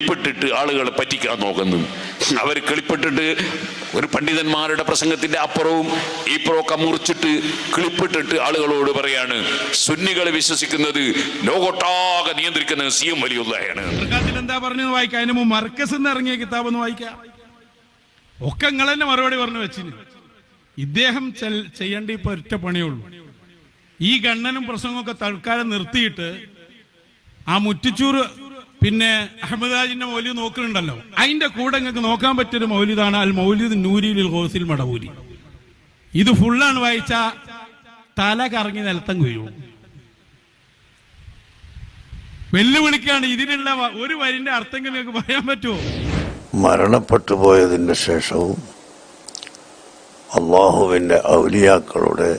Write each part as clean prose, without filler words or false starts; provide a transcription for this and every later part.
ിട്ട് ആളുകളെ പറ്റിക്കാൻ നോക്കുന്നു. അവർ കിളിപ്പെട്ടിട്ട് ഒരു പണ്ഡിതന്മാരുടെ പ്രസംഗത്തിന്റെ അപ്പുറവും ഇപ്പുറമൊക്കെ മുറിച്ചിട്ട് കിളിപ്പിട്ടിട്ട് ആളുകളോട് പറയാണ് സുന്നികൾ വിശ്വസിക്കുന്നത് ലോകോട്ടാകെ നിയന്ത്രിക്കുന്നത് സിഎം വലിയുള്ളയാണ്. എന്താ പറഞ്ഞത് വായിക്കാം. അതിന് മുമ്പ് മർക്കസ് എന്ന് ഇറങ്ങിയ കിതാബ് ഒന്ന് വായിക്കാം. ഒക്കെ നിങ്ങൾ തന്നെ മറുപടി പറഞ്ഞു വെച്ചിന്. ഇദ്ദേഹം ചെയ്യേണ്ട ഇപ്പൊ ഒറ്റ പണിയുള്ളൂ. ഈ ഗണ്ണനും പ്രസംഗമൊക്കെ തൽക്കാലം നിർത്തിയിട്ട് ആ മുറ്റിച്ചൂറ് പിന്നെ അഹമ്മദാജിന്റെ മൗലിദ് നോക്കുന്നുണ്ടല്ലോ, അതിന്റെ കൂടെ നിങ്ങൾക്ക് നോക്കാൻ പറ്റിയൊരു മൗലിദാണ് അൽ മൗലിദ് നൂരിൽ ഗൗസിൽ മടവൂരി. ഇത് ഫുള്ളാണ് വായിച്ച തല കറങ്ങി നിലത്തം വീഴും. വെല്ലുവിളിക്കാണ്. ഇതിനുള്ള ഒരു വരിന്റെ അർത്ഥം നിങ്ങൾക്ക് പറയാൻ പറ്റുമോ? മരണപ്പെട്ടു പോയതിന്റെ ശേഷവും അള്ളാഹുവിന്റെ ഔലിയാക്കളുടെ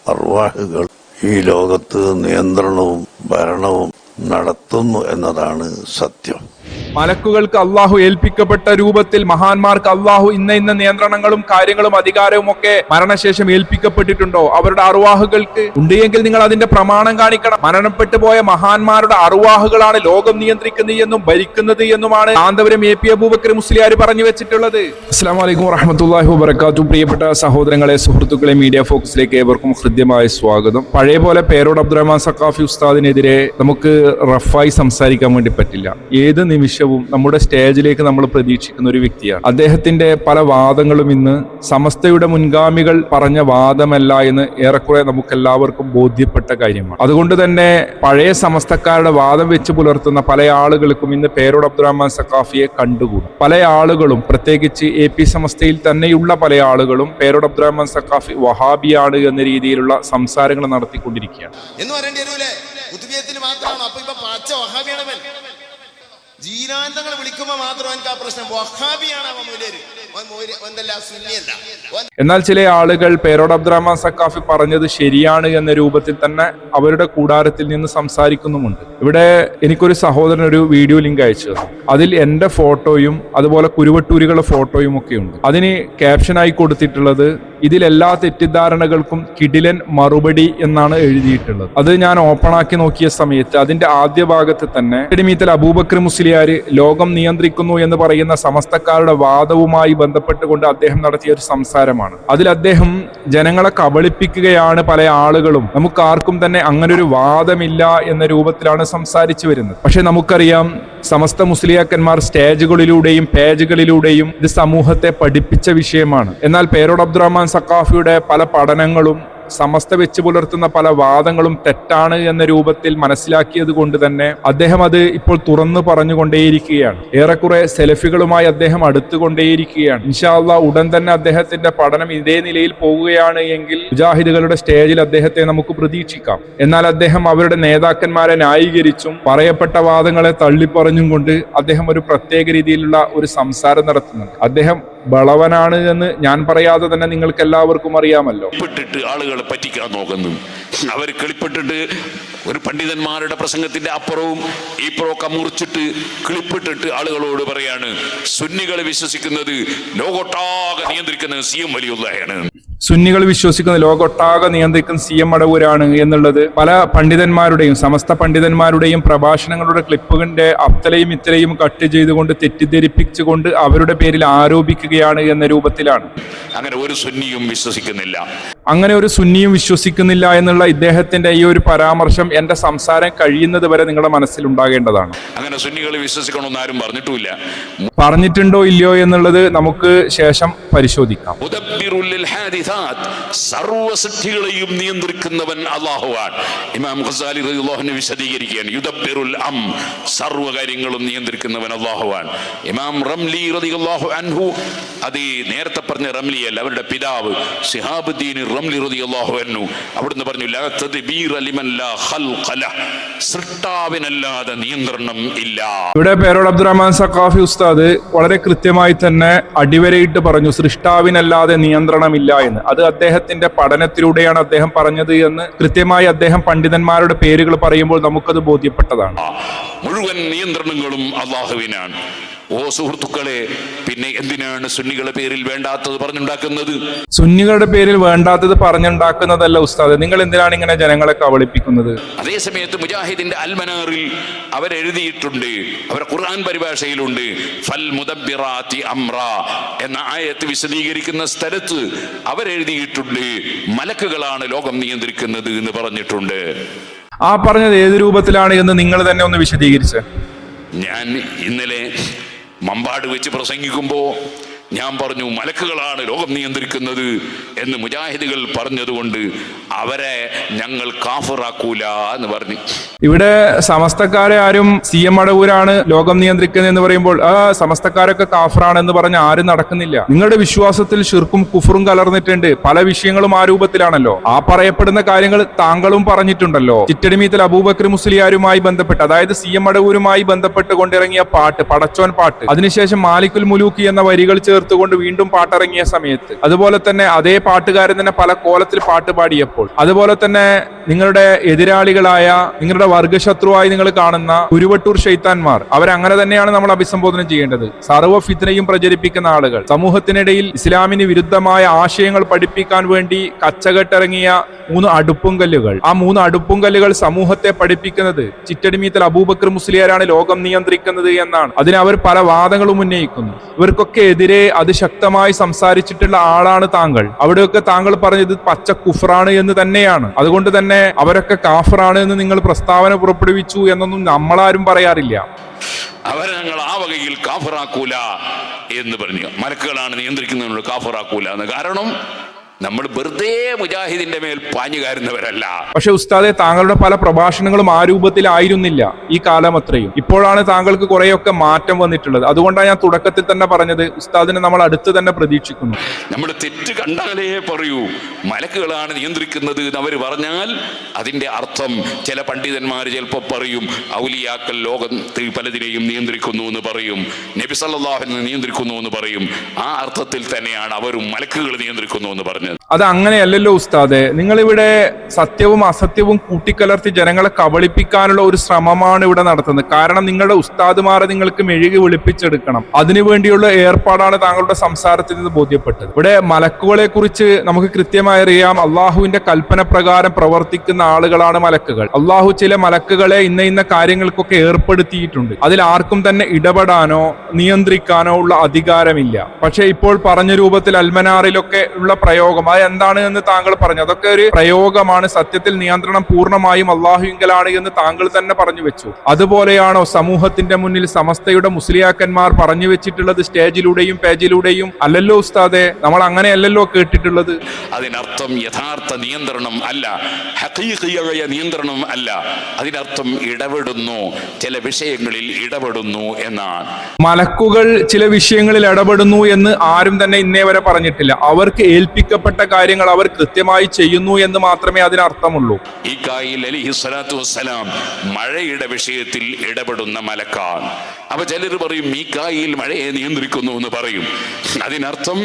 അർവാഹുകൾ ഈ ലോകത്ത് നിയന്ത്രണവും ഭരണവും നടത്തുന്നു എന്നതാണ് സത്യം. മലക്കുകൾക്ക് അള്ളാഹു ഏൽപ്പിക്കപ്പെട്ട രൂപത്തിൽ മഹാന്മാർക്ക് അള്ളാഹു ഇന്ന നിയന്ത്രണങ്ങളും കാര്യങ്ങളും അധികാരവും ഒക്കെ മരണശേഷം ഏൽപ്പിക്കപ്പെട്ടിട്ടുണ്ടോ? അവരുടെ അറുവാഹുകൾക്ക് ഉണ്ടെങ്കിൽ നിങ്ങൾ അതിന്റെ പ്രമാണം കാണിക്കണം. മരണപ്പെട്ടു പോയ മഹാന്മാരുടെ അറുവാഹുകളാണ് ലോകം നിയന്ത്രിക്കുന്നത് എന്നും ഭരിക്കുന്നത് എന്നുമാണ് കാന്തപുരം എ പി അബൂബക്കർ മുസ്ലിയാർ പറഞ്ഞു വെച്ചിട്ടുള്ളത്. അസ്സലാമു അലൈക്കും വറഹ്മത്തുള്ളാഹി വബറകാതുഹു. പ്രിയപ്പെട്ട സഹോദരങ്ങളെ, സുഹൃത്തുക്കളെ, മീഡിയ ഫോക്കസിലേക്ക് ഏവർക്കും ഹൃദ്യമായ സ്വാഗതം. പഴയ പോലെ പേരോട് അബ്ദുറഹ്മാൻ സഖാഫി ഉസ്താദിനെതിരെ നമുക്ക് റഫായി സംസാരിക്കാൻ വേണ്ടി പറ്റില്ല. ഏത് നിമിഷവും നമ്മുടെ സ്റ്റേജിലേക്ക് നമ്മൾ പ്രതീക്ഷിക്കുന്ന ഒരു വ്യക്തിയാണ്. അദ്ദേഹത്തിന്റെ പല വാദങ്ങളും ഇന്ന് സമസ്തയുടെ മുൻഗാമികൾ പറഞ്ഞ വാദമല്ല എന്ന് ഏറെക്കുറെ നമുക്കെല്ലാവർക്കും ബോധ്യപ്പെട്ട കാര്യമാണ്. അതുകൊണ്ട് തന്നെ പഴയ സമസ്തക്കാരുടെ വാദം വെച്ച് പുലർത്തുന്ന പല ആളുകൾക്കും ഇന്ന് പേരോട് അബ്ദുറഹ്മാൻ സഖാഫിയെ കണ്ടുകൂടും. പല ആളുകളും, പ്രത്യേകിച്ച് എ പി സമസ്തയിൽ തന്നെയുള്ള പല ആളുകളും പേരോട് അബ്ദുറഹ്മാൻ സഖാഫി വഹാബിയാണ് എന്ന രീതിയിലുള്ള സംസാരങ്ങൾ നടത്തിക്കൊണ്ടിരിക്കുകയാണ്. ജീരാന്തങ്ങൾ വിളിക്കുമ്പോ മാത്രം എനിക്ക് ആ പ്രശ്നം വഹാബിയാണ്. എന്നാൽ ചില ആളുകൾ പേരോട് അബ്ദുറഹ്മാൻ സഖാഫി പറഞ്ഞത് ശരിയാണ് എന്ന രൂപത്തിൽ തന്നെ അവരുടെ കൂടാരത്തിൽ നിന്ന് സംസാരിക്കുന്നുമുണ്ട്. ഇവിടെ എനിക്കൊരു സഹോദരൻ ഒരു വീഡിയോ ലിങ്ക് അയച്ചു തന്നു. അതിൽ എന്റെ ഫോട്ടോയും അതുപോലെ കുരുവട്ടൂരികളുടെ ഫോട്ടോയും ഒക്കെ ഉണ്ട്. അതിന് ക്യാപ്ഷനായി കൊടുത്തിട്ടുള്ളത് ഇതിലെല്ലാ തെറ്റിദ്ധാരണകൾക്കും കിടിലൻ മറുപടി എന്നാണ് എഴുതിയിട്ടുള്ളത്. അത് ഞാൻ ഓപ്പൺ ആക്കി നോക്കിയ സമയത്ത് അതിന്റെ ആദ്യ ഭാഗത്ത് തന്നെ മീത്തൽ അബൂബക്കർ മുസ്ലിയാര് ലോകം നിയന്ത്രിക്കുന്നു എന്ന് പറയുന്ന സമസ്തക്കാരുടെ വാദവുമായി ബന്ധപ്പെട്ടുകൊണ്ട് അദ്ദേഹം നടത്തിയ ഒരു സംസാരമാണ്. അതിൽ അദ്ദേഹം ജനങ്ങളെ കബളിപ്പിക്കുകയാണ്. പല ആളുകളും നമുക്ക് ആർക്കും തന്നെ അങ്ങനെ ഒരു വാദമില്ല എന്ന രൂപത്തിലാണ് സംസാരിച്ചു വരുന്നത്. പക്ഷെ നമുക്കറിയാം, സമസ്ത മുസ്ലിയാക്കന്മാർ സ്റ്റേജുകളിലൂടെയും പേജുകളിലൂടെയും ഇത് സമൂഹത്തെ പഠിപ്പിച്ച വിഷയമാണ്. എന്നാൽ പേരോട് അബ്ദുറഹ്മാൻ സഖാഫിയുടെ പല പഠനങ്ങളും സമസ്ത വെച്ച് പുലർത്തുന്ന പല വാദങ്ങളും തെറ്റാണ് എന്ന രൂപത്തിൽ മനസ്സിലാക്കിയത് കൊണ്ട് തന്നെ അദ്ദേഹം അത് ഇപ്പോൾ തുറന്നു പറഞ്ഞുകൊണ്ടേയിരിക്കുകയാണ്. ഏറെക്കുറെ സെലഫികളുമായി അദ്ദേഹം അടുത്തുകൊണ്ടേയിരിക്കുകയാണ്. ഇൻഷാ അല്ലാഹ് ഉടൻ തന്നെ അദ്ദേഹത്തിന്റെ പഠനം ഇതേ നിലയിൽ പോവുകയാണ് എങ്കിൽ മുജാഹിദുകളുടെ സ്റ്റേജിൽ അദ്ദേഹത്തെ നമുക്ക് പ്രതീക്ഷിക്കാം. എന്നാൽ അദ്ദേഹം അവരുടെ നേതാക്കന്മാരെ ന്യായീകരിച്ചും പറയപ്പെട്ട വാദങ്ങളെ തള്ളിപ്പറഞ്ഞും കൊണ്ട് അദ്ദേഹം ഒരു പ്രത്യേക രീതിയിലുള്ള ഒരു സംസാരം നടത്തുന്നുണ്ട്. അദ്ദേഹം ബളവനാണ് എന്ന് ഞാൻ പറയാതെ തന്നെ നിങ്ങൾക്ക് എല്ലാവർക്കും അറിയാമല്ലോ. ആളുകളെ പറ്റിക്കാൻ നോക്കുന്നു. അവർ കിളിപ്പെട്ടിട്ട് ഒരു പണ്ഡിതന്മാരുടെ പ്രസംഗത്തിന്റെ അപ്പുറവും ഇപ്പുറമൊക്കെ മുറിച്ചിട്ട് കിളിപ്പിട്ടിട്ട് ആളുകളോട് പറയാണ് സുന്നികൾ വിശ്വസിക്കുന്നത് ലോകോട്ടാകെ നിയന്ത്രിക്കുന്നത് സിഎം വലിയുള്ളയാണ്. സുന്നികൾ വിശ്വസിക്കുന്ന ലോകൊട്ടാകെ നിയന്ത്രിക്കുന്ന സിഎം മടവൂരാണ് എന്നുള്ളത് പല പണ്ഡിതന്മാരുടെയും സമസ്ത പണ്ഡിതന്മാരുടെയും പ്രഭാഷണങ്ങളുടെ ക്ലിപ്പുകളുടെ അത്തലയും ഇത്തലയും കട്ട് ചെയ്തുകൊണ്ട് തെറ്റിദ്ധരിപ്പിച്ചുകൊണ്ട് അവരുടെ പേരിൽ ആരോപിക്കുകയാണ് എന്ന രൂപത്തിലാണ്. അങ്ങനെ ഒരു സുന്നിയും വിശ്വസിക്കുന്നില്ല. അങ്ങനെ ഒരു സുന്നിയും വിശ്വസിക്കുന്നില്ല എന്നുള്ള ഇദ്ദേഹത്തിന്റെ ഈ ഒരു പരാമർശം എന്റെ സംസാരം കഴിയുന്നത് വരെ നിങ്ങളുടെ മനസ്സിലുണ്ടാകേണ്ടതാണ്. അങ്ങനെ സുന്നികൾ വിശ്വസിക്കണമെന്ന് ആരും പറഞ്ഞിട്ടുമില്ല. പറഞ്ഞിട്ടുണ്ടോ ഇല്ലയോ എന്നുള്ളത് നമുക്ക് ശേഷം പരിശോധിക്കാം. സർവ്വസിദ്ധികളെയും നിയന്ത്രിക്കുന്നവൻ അല്ലാഹുവാണ്. ഇമാം ഖസാലി റളിയല്ലാഹു അൻഹു വിശദീകരിക്കുകയാണ്, യുദബ്ബിറുൽ അം, സർവ്വ കാര്യങ്ങളും നിയന്ത്രിക്കുന്നവൻ അല്ലാഹുവാണ്. ഇമാം റംലി റളിയല്ലാഹു അൻഹു, അത് നേരത്തെ പറഞ്ഞ റംലി അല്ല, അവരുടെ പിതാവ് ശിഹാബുദ്ദീൻ റംലി റളിയല്ലാഹു അൻഹു, അവിടുന്ന് പറഞ്ഞു ലാ തദ്ബീറ ലിമൻ ലാ ഖൽഖ ലഹ്, സൃഷ്ടാവിനല്ലാതെ നിയന്ത്രണം ഇല്ല. ഇവിടെ പേരോട് അബ്ദുറഹ്മാൻ സഖാഫി ഉസ്താദ് വളരെ കൃത്യമായി തന്നെ അടിവരയിട്ട് പറഞ്ഞു സൃഷ്ടാവിനല്ലാതെ നിയന്ത്രണമില്ല എന്ന്. അത് അദ്ദേഹത്തിന്റെ പഠനത്തിലൂടെയാണ് അദ്ദേഹം പറഞ്ഞത് എന്ന് കൃത്യമായി അദ്ദേഹം പണ്ഡിതന്മാരുടെ പേരുകൾ പറയുമ്പോൾ നമുക്കത് ബോധ്യപ്പെട്ടതാണ്. മുഴുവൻ നിയന്ത്രണങ്ങളും അല്ലാഹുവിനാണ്. ഓ സുഹൃത്തുക്കളെ, പിന്നെ എന്തിനാണ് സുന്നികളുടെ പേരിൽ വേണ്ടാത്തത് പറഞ്ഞുണ്ടാക്കുന്നത്? സുന്നികളുടെ പേരിൽ വേണ്ടാത്തത് പറഞ്ഞുണ്ടാക്കുന്നതല്ല ഉസ്താദ്, നിങ്ങൾ എന്തിനാണ് ഇങ്ങനെ ജനങ്ങളെ കബളിപ്പിക്കുന്നത്? അതേ സമയത്ത് മുജാഹിദിന്റെ അൽമനാറിൽ അവരെഴുതിയിട്ടുണ്ട്, അവരുടെ ഖുർആൻ പരിഭാഷയിലുണ്ട്, ഫൽ മുദബ്ബിറാത്തി അംറ എന്ന ആയത്ത് വിശദീകരിക്കുന്ന സ്ഥലത്ത് അവരെഴുതിയിട്ടുണ്ട് മലക്കുകളാണ് ലോകം നിയന്ത്രിക്കുന്നത് എന്ന് പറഞ്ഞിട്ടുണ്ട്. ആ പറഞ്ഞത് ഏത് രൂപത്തിലാണ് എന്ന് നിങ്ങൾ തന്നെ ഒന്ന് വിശദീകരിച്ച്. ഞാൻ ഇന്നലെ മമ്പാട് വെച്ച് പ്രസംഗിക്കുമ്പോൾ ഞാൻ പറഞ്ഞു മലക്കുകളാണ് ലോകം നിയന്ത്രിക്കുന്നത് എന്ന് മുജാഹിദുകൾ പറഞ്ഞതുകൊണ്ട് അവരെ ഞങ്ങൾ കാഫിറാക്കൂല എന്ന് പറഞ്ഞു. ഇവിടെ സമസ്തക്കാരെ ആരും CM മടവൂരാണ് ലോകം നിയന്ത്രിക്കുന്നത് എന്ന് പറയുമ്പോൾ ആ സമസ്തക്കാരൊക്കെ കാഫറാണ് എന്ന് പറഞ്ഞ് ആരും നടക്കുന്നില്ല. നിങ്ങളുടെ വിശ്വാസത്തിൽ ശിർക്കും കുഫറും കലർന്നിട്ടുണ്ട്. പല വിഷയങ്ങളും ആ രൂപത്തിലാണല്ലോ. ആ പറയപ്പെടുന്ന കാര്യങ്ങൾ താങ്കളും പറഞ്ഞിട്ടുണ്ടല്ലോ. ചിറ്റടിമീത്തിൽ അബൂബക്കർ മുസ്ലിയാരുമായി ബന്ധപ്പെട്ട്, അതായത് CM മടവൂരുമായി ബന്ധപ്പെട്ട് കൊണ്ടിറങ്ങിയ പാട്ട്, പടച്ചോൻ പാട്ട്, അതിനുശേഷം മാലിക്കുൽ മുലൂക്കി എന്ന വരികൾ ചേർത്തുകൊണ്ട് വീണ്ടും പാട്ടിറങ്ങിയ സമയത്ത്, അതുപോലെ തന്നെ അതേ പാട്ടുകാരൻ തന്നെ പല കോലത്തിൽ പാട്ട് പാടിയപ്പോൾ, അതുപോലെ തന്നെ നിങ്ങളുടെ എതിരാളികളായ, നിങ്ങളുടെ വർഗശത്രുവായി നിങ്ങൾ കാണുന്ന ഉരുവട്ടൂർ ശൈത്താന്മാർ, അവരങ്ങനെ തന്നെയാണ് നമ്മൾ അഭിസംബോധന ചെയ്യേണ്ടത്. സർവ്വ ഫിത്നയും പ്രചരിപ്പിക്കുന്ന ആളുകൾ, സമൂഹത്തിനിടയിൽ ഇസ്ലാമിന് വിരുദ്ധമായ ആശയങ്ങൾ പഠിപ്പിക്കാൻ വേണ്ടി കച്ചകെട്ടിറങ്ങിയ 3 അടുപ്പുംകല്ലുകൾ. ആ 3 അടുപ്പുംകല്ലുകൾ സമൂഹത്തെ പഠിപ്പിക്കുന്നത് ചിറ്റടിമീത്തൽ അബൂബക്കർ മുസ്ലിയാരാണ് ലോകം നിയന്ത്രിക്കുന്നത് എന്നാണ്. അതിന് അവർ പല വാദങ്ങളും ഉന്നയിക്കുന്നു. ഇവർക്കൊക്കെ എതിരെ അതിശക്തമായി സംസാരിച്ചിട്ടുള്ള ആളാണ് താങ്കൾ. അവിടെയൊക്കെ താങ്കൾ പറഞ്ഞത് പച്ച കുഫറാണ് എന്ന് തന്നെയാണ്. അതുകൊണ്ട് തന്നെ അവരൊക്കെ കാഫറാണ് എന്ന് നിങ്ങൾ പ്രസ്താവന പുറപ്പെടുവിച്ചു എന്നൊന്നും നമ്മളാരും പറയാറില്ല. അവരെ ഞങ്ങൾ ആ വകയിൽ കാഫറാക്കൂല എന്ന് പറഞ്ഞു. മലക്കുകളാണ് നിയന്ത്രിക്കുന്നതിനോട് കാഫറാക്കൂല എന്ന്. കാരണം നമ്മൾ വെറുതെ മുജാഹിദിന്റെ മേൽ പാഞ്ഞുകാരുന്നവരല്ല. പക്ഷെ ഉസ്താദെ, താങ്കളുടെ പല പ്രഭാഷണങ്ങളും ആ രൂപത്തിലായിരുന്നില്ല ഈ കാലം അത്രയും. ഇപ്പോഴാണ് താങ്കൾക്ക് കുറെയൊക്കെ മാറ്റം വന്നിട്ടുള്ളത്. അതുകൊണ്ടാണ് ഞാൻ തുടക്കത്തിൽ തന്നെ പറഞ്ഞത് ഉസ്താദിനെ നമ്മൾ അടുത്ത് തന്നെ പ്രതീക്ഷിക്കുന്നു. നമ്മൾ തെറ്റ് കണ്ടാലേ പറയൂ മലക്കുകളാണ് നിയന്ത്രിക്കുന്നത് എന്ന് അവർ പറഞ്ഞാൽ അതിന്റെ അർത്ഥം ചില പണ്ഡിതന്മാർ ചിലപ്പോൾ പറയും ഔലിയാക്കൾ ലോകത്തിൽ പലതിനെയും നിയന്ത്രിക്കുന്നു എന്ന് പറയും, നബി സല്ലല്ലാഹു അലൈഹി വസല്ലം നിയന്ത്രിക്കുന്നു എന്ന് പറയും. ആ അർത്ഥത്തിൽ തന്നെയാണ് അവരും മലക്കുകൾ നിയന്ത്രിക്കുന്നു എന്ന് പറഞ്ഞത്. അത് അങ്ങനെയല്ലല്ലോ ഉസ്താദെ. നിങ്ങളിവിടെ സത്യവും അസത്യവും കൂട്ടിക്കലർത്തി ജനങ്ങളെ കബളിപ്പിക്കാനുള്ള ഒരു ശ്രമമാണ് ഇവിടെ നടത്തുന്നത്. കാരണം നിങ്ങളുടെ ഉസ്താദുമാരെ നിങ്ങൾക്ക് മെഴുകി വിളിപ്പിച്ചെടുക്കണം. അതിനുവേണ്ടിയുള്ള ഏർപ്പാടാണ് താങ്കളുടെ സംസാരത്തിൽ നിന്ന് ബോധ്യപ്പെട്ടത്. ഇവിടെ മലക്കുകളെ കുറിച്ച് നമുക്ക് കൃത്യമായി അറിയാം. അള്ളാഹുവിന്റെ കൽപ്പന പ്രകാരം പ്രവർത്തിക്കുന്ന ആളുകളാണ് മലക്കുകൾ. അള്ളാഹു ചില മലക്കുകളെ ഇന്ന കാര്യങ്ങൾക്കൊക്കെ ഏർപ്പെടുത്തിയിട്ടുണ്ട്. അതിൽ ആർക്കും തന്നെ ഇടപെടാനോ നിയന്ത്രിക്കാനോ ഉള്ള അധികാരമില്ല. പക്ഷെ ഇപ്പോൾ പറഞ്ഞ രൂപത്തിൽ അൽമനാറിലൊക്കെ ഉള്ള പ്രയോഗം അത് എന്താണ് എന്ന് താങ്കൾ പറഞ്ഞു. അതൊക്കെ ഒരു പ്രയോഗമാണ്. സത്യത്തിൽ നിയന്ത്രണം പൂർണ്ണമായും അള്ളാഹുവിങ്കലാണ് എന്ന് താങ്കൾ തന്നെ പറഞ്ഞു വെച്ചു. അതുപോലെയാണോ സമൂഹത്തിന്റെ മുന്നിൽ സമസ്തയുടെ മുസ്ലിയാക്കന്മാർ പറഞ്ഞു വെച്ചിട്ടുള്ളത് സ്റ്റേജിലൂടെയും പേജിലൂടെയും? അല്ലല്ലോ ഉസ്താദെ, നമ്മൾ അങ്ങനെയല്ലല്ലോ കേട്ടിട്ടുള്ളത്. അതിനർത്ഥം യഥാർത്ഥ നിയന്ത്രണം അല്ല, ഹഖീഖിയായ നിയന്ത്രണം അല്ല. അതിനർത്ഥം ഇടപെടുന്നു, ചില വിഷയങ്ങളിൽ ഇടപെടുന്നു എന്നാണ്. മലക്കുകൾ ചില വിഷയങ്ങളിൽ ഇടപെടുന്നു എന്ന് ആരും തന്നെ ഇന്നേ വരെ പറഞ്ഞിട്ടില്ല. അവർക്ക് ഏൽപ്പിക്കപ്പെട്ട കാര്യങ്ങൾ അവർ കൃത്യമായി ചെയ്യുന്നു എന്ന് മാത്രമേ അതിനർത്ഥമുള്ളൂ. മീകായിൽ അലൈഹിസ്സലാത്തു വസ്സലാം മഴയുടെ വിഷയത്തിൽ ഇടപെടുന്ന മലക്കാണ്. അപ്പൊ ചിലർ പറയും മീകായിൽ മഴയെ നിയന്ത്രിക്കുന്നു എന്ന് പറയും. അതിനർത്ഥം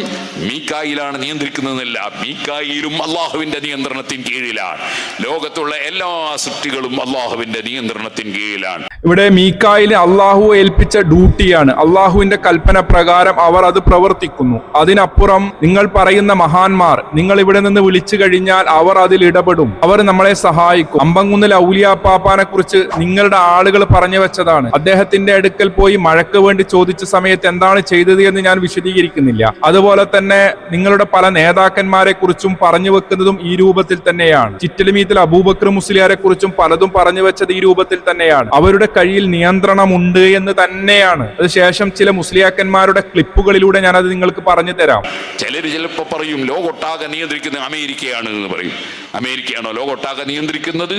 മീകായിലാണ് നിയന്ത്രിക്കുന്നതെന്നല്ല, മീകായിലും അള്ളാഹുവിന്റെ നിയന്ത്രണത്തിന് കീഴിലാണ്. ലോകത്തുള്ള എല്ലാ സൃഷ്ടികളും അള്ളാഹുവിന്റെ നിയന്ത്രണത്തിന് കീഴിലാണ്. ഇവിടെ മീകായിൽ അള്ളാഹു ഏൽപ്പിച്ച ഡ്യൂട്ടിയാണ്. അള്ളാഹുവിന്റെ കൽപ്പന പ്രകാരം അവർ അത് പ്രവർത്തിക്കുന്നു. അതിനപ്പുറം നിങ്ങൾ പറയുന്ന മഹാന്മാർ, നിങ്ങൾ ഇവിടെ നിന്ന് വിളിച്ചു കഴിഞ്ഞാൽ അവർ അതിൽ ഇടപെടും, അവർ നമ്മളെ സഹായിക്കും. അമ്പങ്കുന്നിൽ ഔലിയാപ്പാപ്പാനെ കുറിച്ച് നിങ്ങളുടെ ആളുകൾ പറഞ്ഞു വെച്ചതാണ്. അദ്ദേഹത്തിന്റെ അടുക്കൽ പോയി മഴയ്ക്ക് വേണ്ടി ചോദിച്ച സമയത്ത് എന്താണ് ചെയ്തത് എന്ന് ഞാൻ വിശദീകരിക്കുന്നില്ല. അതുപോലെ തന്നെ നിങ്ങളുടെ പല നേതാക്കന്മാരെ കുറിച്ചും പറഞ്ഞു വെക്കുന്നതും ഈ രൂപത്തിൽ തന്നെയാണ്. ചിറ്റലിമീത്തിൽ അബൂബക്കർ മുസ്ലിയാരെ കുറിച്ചും പലതും പറഞ്ഞു വെച്ചത് ഈ രൂപത്തിൽ തന്നെയാണ്. അവരുടെ കയ്യിൽ നിയന്ത്രണമുണ്ട് എന്ന് തന്നെയാണ്. അതിനുശേഷം ചില മുസ്ലിയാക്കന്മാരുടെ ക്ലിപ്പുകളിലൂടെ ഞാൻ അത് നിങ്ങൾക്ക് പറഞ്ഞു തരാം. ചിലര് ചിലപ്പോ പറയും ലോകൊട്ടാകെ നിയന്ത്രിക്കുന്നത് അമേരിക്കയാണ് എന്ന് പറയും. അമേരിക്കയാണോ ലോകൊട്ടാകെ നിയന്ത്രിക്കുന്നത്?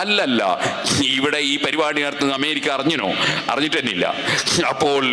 അല്ലല്ല. ഇവിടെ ഈ പരിപാടി നടത്തുന്നത് അമേരിക്ക അറിഞ്ഞിട്ടില്ല. അപ്പോൾ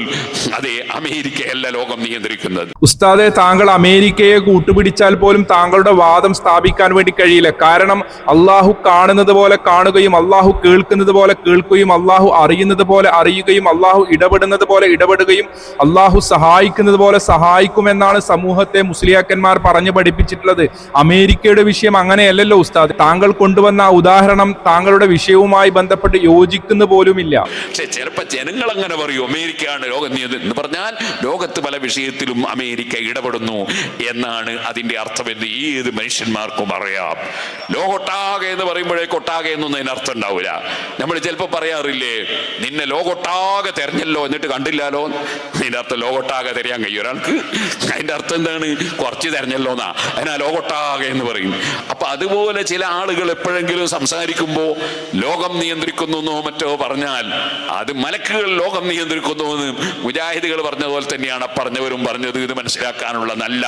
അതെ, അമേരിക്കയല്ല ലോകം നിയന്ത്രിക്കുന്നത്. ഉസ്താദെ, താങ്കൾ അമേരിക്കയെ കൂട്ടുപിടിച്ചാൽ പോലും താങ്കളുടെ വാദം സ്ഥാപിക്കാൻ വേണ്ടി കഴിയില്ല. കാരണം അള്ളാഹു കാണുന്നത് പോലെ കാണുകയും അള്ളാഹു കേൾക്കുന്നത് പോലെ കേൾക്കുകയും അള്ളാഹു അറിയുന്നത് പോലെ അറിയുകയും അള്ളാഹു ഇടപെടുന്നത് പോലെ ഇടപെടുകയും അള്ളാഹു സഹായിക്കുന്നത് പോലെ സഹായിക്കുമെന്നാണ് സമൂഹത്തെ മുസ്ലിയാക്കന്മാർ പറഞ്ഞു പഠിപ്പിച്ചത്. അവതരിപ്പിച്ചിട്ടുള്ളത്. അമേരിക്കയുടെ വിഷയം അങ്ങനെയല്ലല്ലോ ഉസ്താദ്. താങ്കൾ കൊണ്ടുവന്ന ആ ഉദാഹരണം താങ്കളുടെ വിഷയവുമായി ബന്ധപ്പെട്ട് യോജിക്കുന്ന പോലുമില്ല. പക്ഷെ ചിലപ്പോ ജനങ്ങൾ അങ്ങനെ പറയൂ, അമേരിക്കയാണ് ലോകം എന്ന് പറഞ്ഞാൽ ലോകത്ത് പല വിഷയത്തിലും അമേരിക്ക ഇടപെടുന്നു എന്നാണ് അതിന്റെ അർത്ഥമെന്ന് ഏത് മനുഷ്യന്മാർക്കും അറിയാം. ലോകൊട്ടാകെ എന്ന് പറയുമ്പോഴേക്ക് ഒട്ടാകെ എന്നൊന്നും അതിന് അർത്ഥം ഉണ്ടാവില്ല. നമ്മൾ ചിലപ്പോൾ പറയാറില്ലേ, നിന്നെ ലോകൊട്ടാകെ തെരഞ്ഞല്ലോ എന്നിട്ട് കണ്ടില്ലാലോ. അതിന്റെ അർത്ഥം ലോകൊട്ടാകെ തെരയാൻ കഴിയും ഒരാൾക്ക്? അതിന്റെ അർത്ഥം എന്താണ്? കുറച്ച് തെരഞ്ഞല്ലോ എന്നാ, അതിനാ ലോകൊട്ടാകെ എന്ന് പറയും. അപ്പൊ അതുപോലെ ചില ആളുകൾ എപ്പോഴെങ്കിലും സംസാരിക്കുമ്പോൾ ലോകം നിയന്ത്രിക്കുന്നു മറ്റോ പറഞ്ഞാൽ അത് മലക്കുകൾ ലോകം നിയന്ത്രിക്കുന്നു എന്ന് മുജാഹിദുകൾ പറഞ്ഞതുപോലെ തന്നെയാണ് പറഞ്ഞവരും പറഞ്ഞത്. ഇത് മനസ്സിലാക്കാനുള്ള നല്ല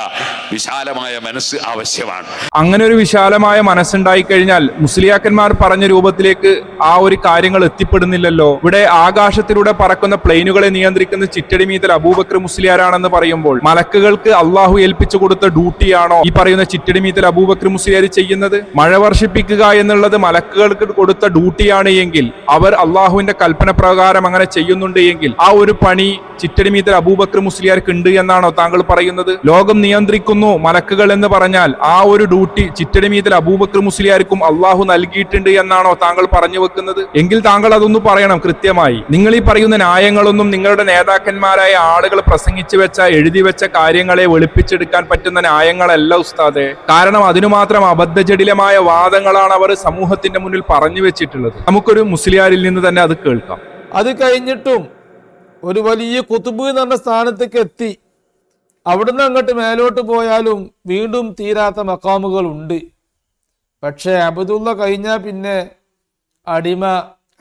വിശാലമായ മനസ്സ് ആവശ്യമാണ്. അങ്ങനെ ഒരു വിശാലമായ മനസ്സുണ്ടായി കഴിഞ്ഞാൽ മുസ്ലിയാക്കന്മാർ പറഞ്ഞ രൂപത്തിലേക്ക് ആ ഒരു കാര്യങ്ങൾ എത്തിപ്പെടുന്നില്ലല്ലോ. ഇവിടെ ആകാശത്തിലൂടെ പറക്കുന്ന പ്ലെയിനുകളെ നിയന്ത്രിക്കുന്ന ചിറ്റടിമീത്തൽ അബൂബക്കർ മുസ്ലിയാരാണെന്ന് പറയുമ്പോൾ മലക്കുകൾക്ക് അള്ളാഹു ഏൽപ്പിച്ചു കൊടുത്ത ഡ്യൂട്ടിയാണോ ഈ പറയുന്ന ചിറ്റടിമീത്തൽ അബൂബക്കർ മുസ്ലിയാർ ചെയ്യുന്നത്? മഴ വർഷിപ്പിക്കുക എന്നുള്ളത് മലക്കുകൾക്ക് കൊടുത്ത ഡ്യൂട്ടിയാണ് എങ്കിൽ, അവർ അള്ളാഹുവിന്റെ കൽപ്പന പ്രകാരം അങ്ങനെ ചെയ്യുന്നുണ്ട് എങ്കിൽ, ആ ഒരു പണി ചിറ്റടിമീത്തൽ അബൂബക്കർ മുസ്ലിയാർക്ക് ഉണ്ട് എന്നാണോ താങ്കൾ പറയുന്നത്? ലോകം നിയന്ത്രിക്കുന്നു മലക്കുകൾ എന്ന് പറഞ്ഞാൽ ആ ഒരു ഡ്യൂട്ടി ചിറ്റടിമീത്തൽ അബൂബക്കർ മുസ്ലിയാർക്കും അള്ളാഹു നൽകിയിട്ടുണ്ട് എന്നാണോ താങ്കൾ പറഞ്ഞു വെക്കുന്നത്? എങ്കിൽ താങ്കൾ അതൊന്ന് പറയണം കൃത്യമായി. നിങ്ങൾ ഈ പറയുന്ന ന്യായങ്ങളൊന്നും നിങ്ങളുടെ നേതാക്കന്മാരായ ആളുകൾ പ്രസംഗിച്ചു വെച്ച എഴുതി വെച്ച കാര്യങ്ങളെ വെളുപ്പിച്ചെടുക്കാൻ പറ്റുന്ന ന്യായങ്ങളല്ല ഉസ്താദെ. കാരണം അതിനു മാത്രം അബദ്ധജടിലമായ വാദങ്ങളാണ് അവർ സമൂഹത്തിന്റെ മുന്നിൽ പറഞ്ഞു വെച്ചിട്ടുള്ളത്. നമുക്കൊരു മുസ്ലിയാരിൽ നിന്ന് തന്നെ അത് കേൾക്കാം. അത് കഴിഞ്ഞിട്ടും ഒരു വലിയ കുത്തുബ് എന്ന് പറഞ്ഞ സ്ഥാനത്തേക്ക് എത്തി. അവിടുന്ന് അങ്ങോട്ട് മേലോട്ട് പോയാലും വീണ്ടും തീരാത്ത മക്കാമുകൾ ഉണ്ട്. പക്ഷെ അബ്ദുള്ള കഴിഞ്ഞാൽ പിന്നെ അടിമ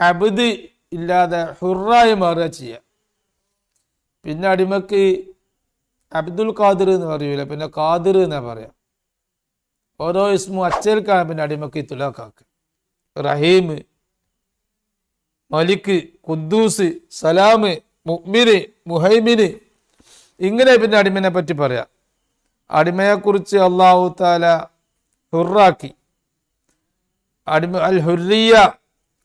അബ്ദ് ഇല്ലാതെ ഹുറായി മാറുക ചെയ്യുക. പിന്നെ അടിമക്ക് അബ്ദുൽ ഖാദിർ എന്ന് പറയൂല, പിന്നെ ഖാദിർ എന്നാ പറയാം. ഓരോ ഇസ്മു അച്ചേൽക്കാണ് പിന്നെ അടിമക്ക് തുലാക്കാക്ക്. റഹീം, മലിക്ക്, ഖുദ്ദൂസ്, സലാമ്, മുഅ്മിന്, മുഹൈമിന്, ഇങ്ങനെ പിന്നെ അടിമനെ പറ്റി പറയാം. അടിമയെക്കുറിച്ച് അല്ലാഹു തആല ഹുറാക്കി. അടിമ